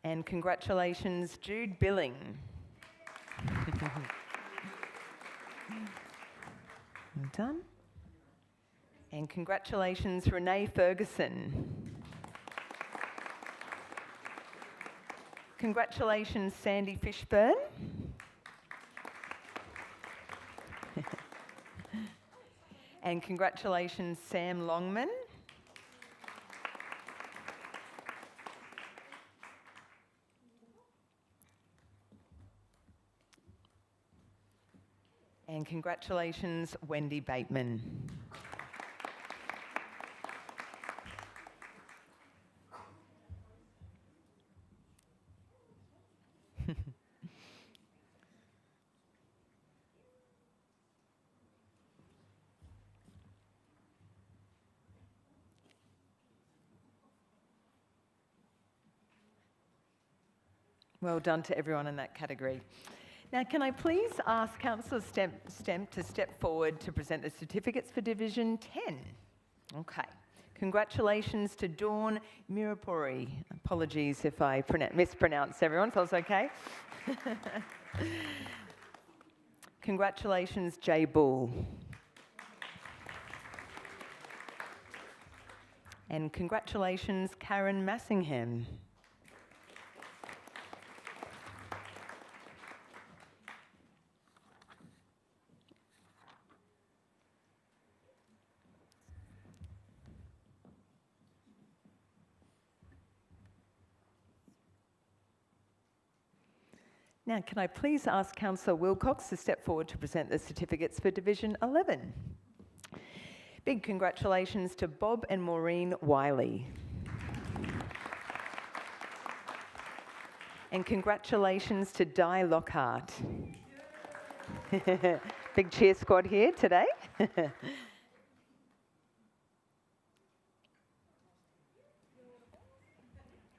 And congratulations, Jude Billing. Well done. And congratulations, Renee Ferguson. Congratulations, Sandy Fishburn. And congratulations, Sam Longman. And congratulations, Wendy Bateman. Well done to everyone in that category. Now, can I please ask Councillor Stemp to step forward to present the certificates for Division 10? Okay. Congratulations to Dawn Mirapuri. Apologies if I mispronounce everyone, so it's okay. Congratulations, Jay Bull. And congratulations, Karen Massingham. Now, can I please ask Councillor Wilcox to step forward to present the certificates for Division 11? Big congratulations to Bob and Maureen Wiley. And congratulations to Di Lockhart. Big cheer squad here today.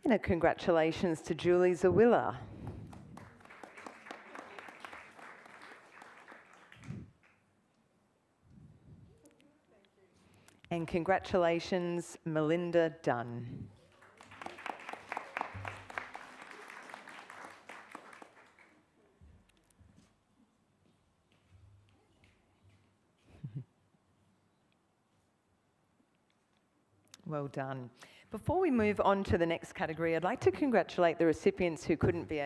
And a congratulations to Julie Zawilla. And congratulations, Melinda Dunn. Well done. Before we move on to the next category, I'd like to congratulate the recipients who couldn't be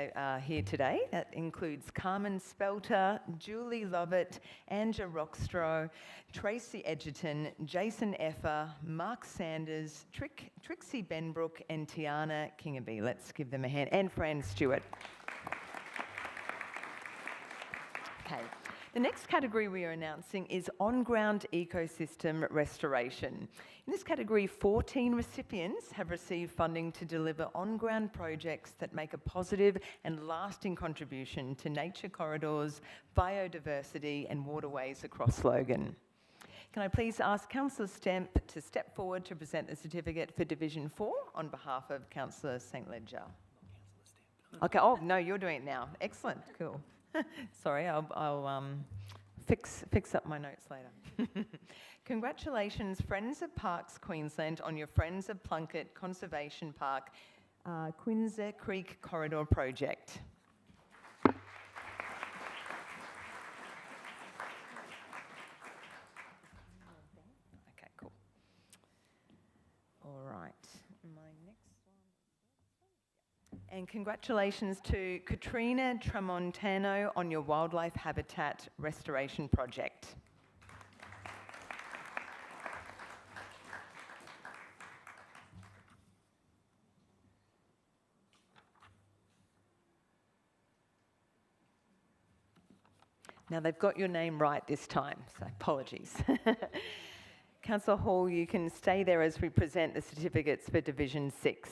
here today. That includes Carmen Spelter, Julie Lovett, Anja Rockstroh, Tracy Edgerton, Jason Effer, Mark Sanders, Trixie Benbrook, and Tiana Kingaby. Let's give them a hand. And Fran Stewart. Okay. The next category we are announcing is on-ground ecosystem restoration. In this category, 14 recipients have received funding to deliver on-ground projects that make a positive and lasting contribution to nature corridors, biodiversity and waterways across Logan. Can I please ask Councillor Stemp to step forward to present the certificate for Division 4 on behalf of Councillor St Ledger? Okay, oh no, you're doing it now. Excellent, cool. Sorry, I'll fix up my notes later. Congratulations, Friends of Parks Queensland, on your Friends of Plunket Conservation Park Quinza Creek Corridor Project. Okay, cool. All right. And congratulations to Katrina Tramontano on your wildlife habitat restoration project. Now they've got your name right this time, so apologies. Councillor Hall, you can stay there as we present the certificates for Division 6.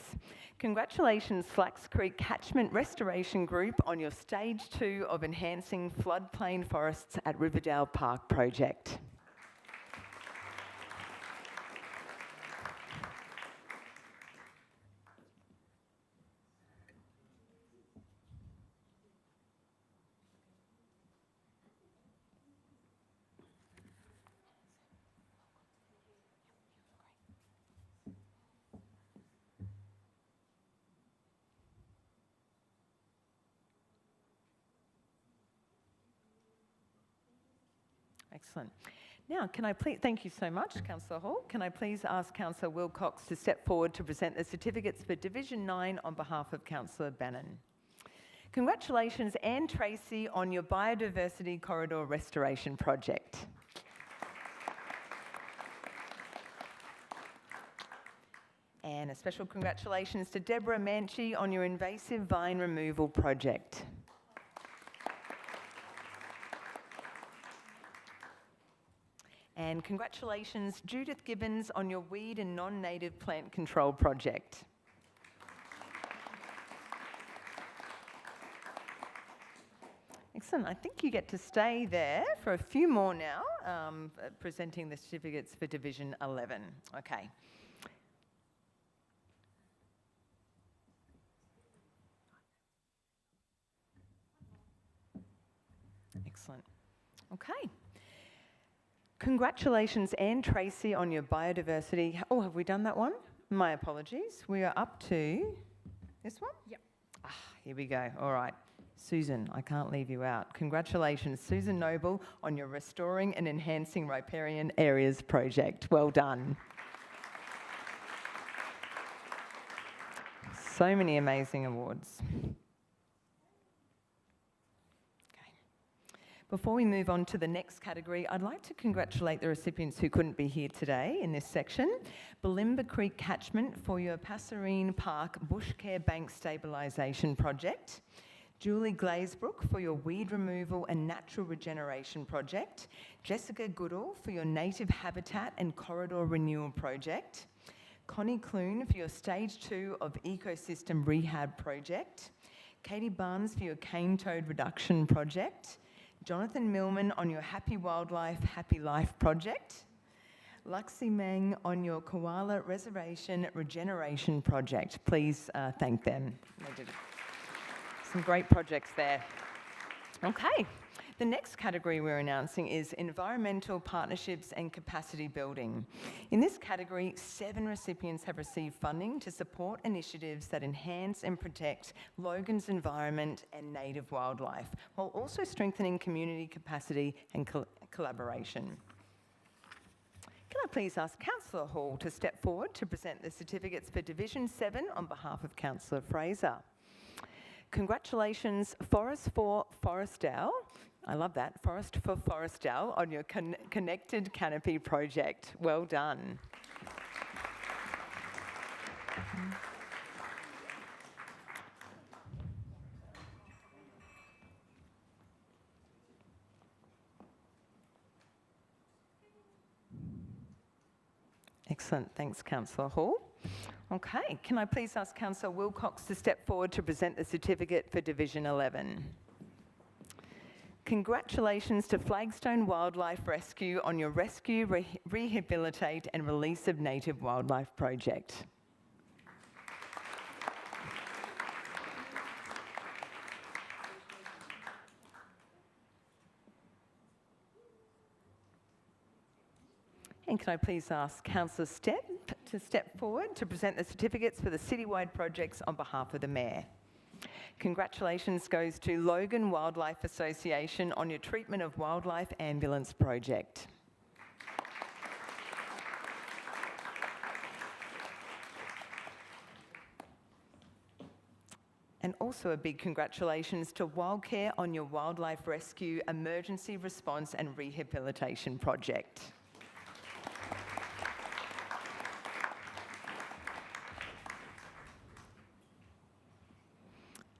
Congratulations, Flax Creek Catchment Restoration Group, on your Stage 2 of Enhancing Floodplain Forests at Riverdale Park project. Excellent. Now, can I please, thank you so much, Councillor Hall. Can I please ask Councillor Wilcox to step forward to present the certificates for Division 9 on behalf of Councillor Bannon. Congratulations, Anne Tracy, on your biodiversity corridor restoration project. And a special congratulations to Deborah Manchi on your invasive vine removal project. And congratulations, Judith Gibbons, on your weed and non-native plant control project. Excellent. I think you get to stay there for a few more now, presenting the certificates for Division 11. Okay. Excellent. Okay. Congratulations, Anne Tracy, on your biodiversity. Oh, have we done that one? My apologies. We are up to this one? Yep. Here we go. All right. Susan, I can't leave you out. Congratulations, Susan Noble, on your Restoring and Enhancing Riparian Areas project. Well done. So many amazing awards. Before we move on to the next category, I'd like to congratulate the recipients who couldn't be here today in this section. Balimba Creek Catchment for your Passerine Park Bush Care Bank Stabilisation Project. Julie Glazebrook for your Weed Removal and Natural Regeneration Project. Jessica Goodall for your Native Habitat and Corridor Renewal Project. Connie Clune for your Stage 2 of Ecosystem Rehab Project. Katie Barnes for your Cane Toad Reduction Project. Jonathan Millman on your Happy Wildlife, Happy Life project. Luxie Meng on your Koala Reservation Regeneration project. Please thank them. They did some great projects there. Okay, the next category we're announcing is Environmental Partnerships and Capacity Building. In this category, 7 recipients have received funding to support initiatives that enhance and protect Logan's environment and native wildlife, while also strengthening community capacity and collaboration. Can I please ask Councillor Hall to step forward to present the certificates for Division 7 on behalf of Councillor Fraser. Congratulations, Forest for Forestdale. I love that, Forest for Forestdale, on your Connected Canopy project. Well done. Excellent, thanks Councillor Hall. Okay, can I please ask Councillor Wilcox to step forward to present the certificate for Division 11. Congratulations to Flagstone Wildlife Rescue on your Rescue, Rehabilitate and Release of Native Wildlife project. And can I please ask Councillor Stepp to step forward to present the certificates for the citywide projects on behalf of the Mayor. Congratulations goes to Logan Wildlife Association on your Treatment of Wildlife Ambulance project. And also a big congratulations to Wildcare on your Wildlife Rescue Emergency Response and Rehabilitation project.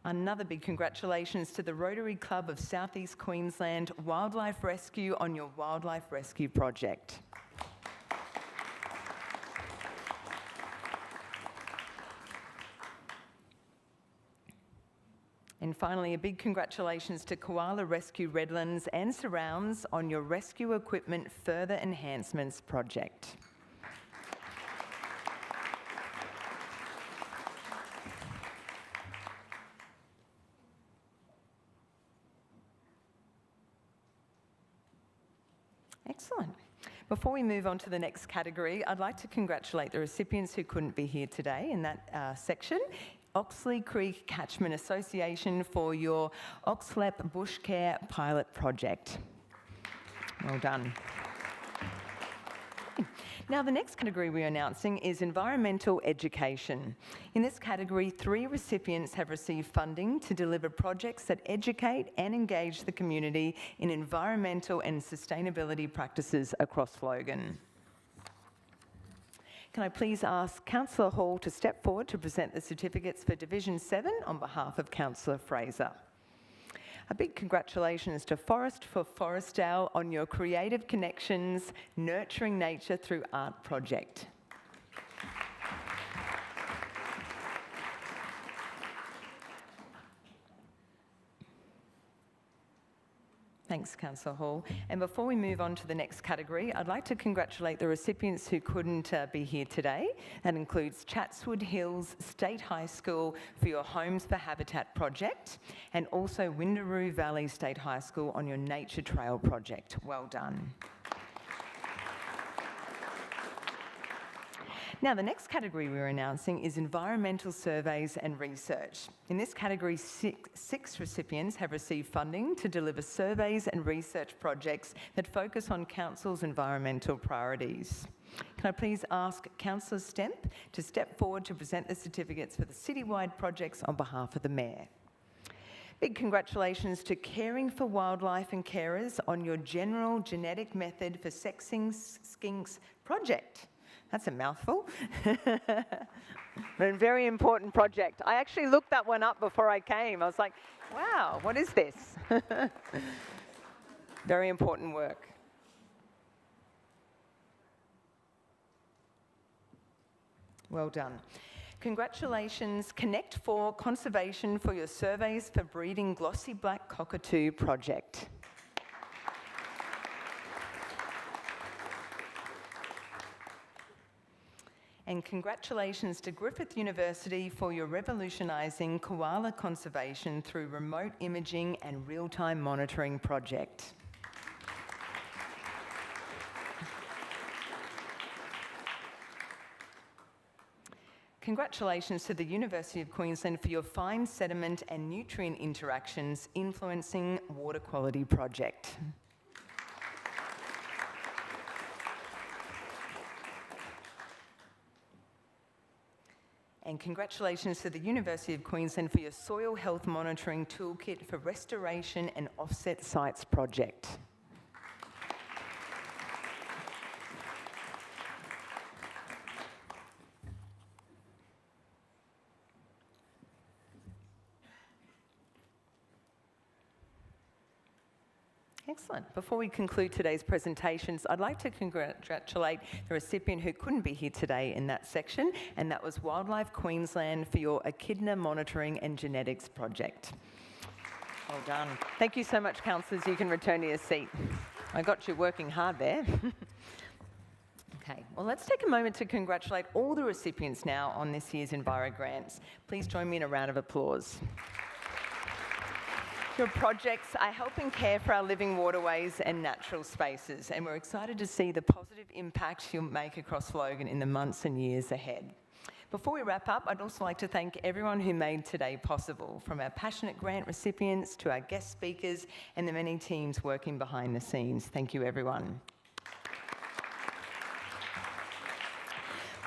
Another big congratulations to the Rotary Club of South East Queensland Wildlife Rescue on your Wildlife Rescue project. And finally, a big congratulations to Koala Rescue Redlands and Surrounds on your Rescue Equipment Further Enhancements project. Excellent. Before we move on to the next category, I'd like to congratulate the recipients who couldn't be here today in that section. Oxley Creek Catchment Association for your Oxlap Bush Care Pilot Project. Well done. Now, the next category we're announcing is environmental education. In this category, 3 recipients have received funding to deliver projects that educate and engage the community in environmental and sustainability practices across Logan. Can I please ask Councillor Hall to step forward to present the certificates for Division 7 on behalf of Councillor Fraser. A big congratulations to Forest for Forestdale on your Creative Connections Nurturing Nature Through Art project. Thanks, Councillor Hall. And before we move on to the next category, I'd like to congratulate the recipients who couldn't be here today. That includes Chatswood Hills State High School for your Homes for Habitat project, and also Windaroo Valley State High School on your Nature Trail project. Well done. Now, the next category we're announcing is environmental surveys and research. In this category, six recipients have received funding to deliver surveys and research projects that focus on Council's environmental priorities. Can I please ask Councillor Stemp to step forward to present the certificates for the citywide projects on behalf of the Mayor. Big congratulations to Caring for Wildlife and Carers on your General Genetic Method for Sexing Skinks project. That's a mouthful. But a very important project. I actually looked that one up before I came. I was like, wow, what is this? Very important work. Well done. Congratulations, Connect 4 Conservation for your surveys for breeding glossy black cockatoo project. And congratulations to Griffith University for your revolutionising koala conservation through remote imaging and real-time monitoring project. Congratulations to the University of Queensland for your fine sediment and nutrient interactions influencing water quality project. And congratulations to the University of Queensland for your Soil Health Monitoring Toolkit for Restoration and Offset Sites project. Excellent. Before we conclude today's presentations, I'd like to congratulate the recipient who couldn't be here today in that section, and that was Wildlife Queensland for your Echidna Monitoring and Genetics project. Well done. Thank you so much, councillors. You can return to your seat. I got you working hard there. Okay, well, let's take a moment to congratulate all the recipients now on this year's Enviro Grants. Please join me in a round of applause. Your projects are helping care for our living waterways and natural spaces, and we're excited to see the positive impact you'll make across Logan in the months and years ahead. Before we wrap up, I'd also like to thank everyone who made today possible, from our passionate grant recipients to our guest speakers and the many teams working behind the scenes. Thank you, everyone.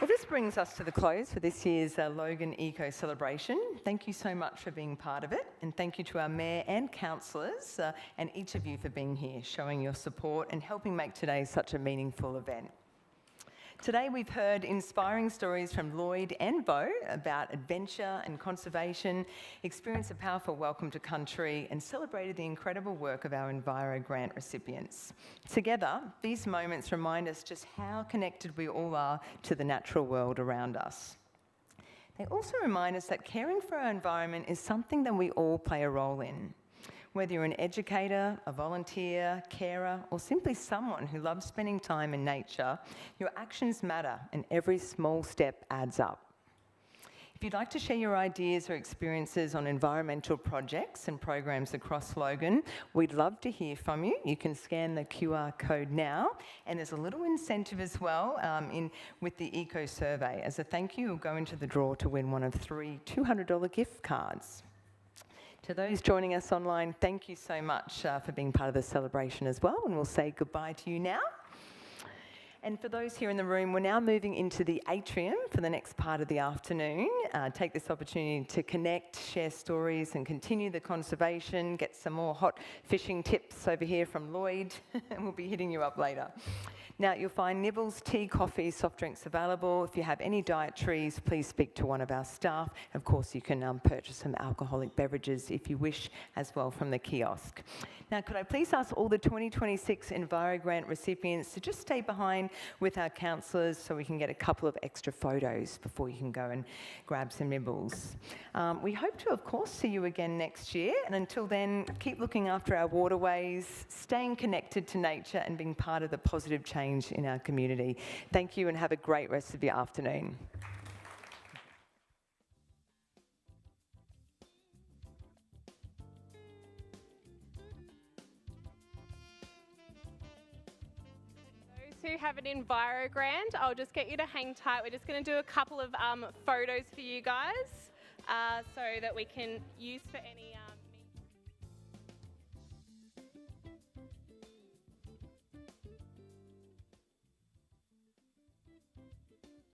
Well, this brings us to the close for this year's Logan Eco Celebration. Thank you so much for being part of it, and thank you to our Mayor and councillors and each of you for being here, showing your support and helping make today such a meaningful event. Today we've heard inspiring stories from Lloyd and Beau about adventure and conservation, experienced a powerful welcome to country, and celebrated the incredible work of our Enviro Grant recipients. Together, these moments remind us just how connected we all are to the natural world around us. They also remind us that caring for our environment is something that we all play a role in. Whether you're an educator, a volunteer, carer, or simply someone who loves spending time in nature, your actions matter and every small step adds up. If you'd like to share your ideas or experiences on environmental projects and programs across Logan, we'd love to hear from you. You can scan the QR code now, and there's a little incentive as well with the Eco Survey. As a thank you, you'll go into the draw to win one of 3 $200 gift cards. To those joining us online, thank you so much for being part of the celebration as well, and we'll say goodbye to you now. And for those here in the room, we're now moving into the atrium for the next part of the afternoon. Take this opportunity to connect, share stories and continue the conservation, get some more hot fishing tips over here from Lloyd, and we'll be hitting you up later. Now, you'll find nibbles, tea, coffee, soft drinks available. If you have any dietaries, please speak to one of our staff. Of course, you can purchase some alcoholic beverages if you wish as well from the kiosk. Now, could I please ask all the 2026 Enviro Grant recipients to just stay behind with our counsellors so we can get a couple of extra photos before you can go and grab some nibbles. We hope to, of course, see you again next year. And until then, keep looking after our waterways, staying connected to nature and being part of the positive change in our community. Thank you and have a great rest of your afternoon. Who have an Enviro Grant, I'll just get you to hang tight. We're just going to do a couple of photos for you guys so that we can use for any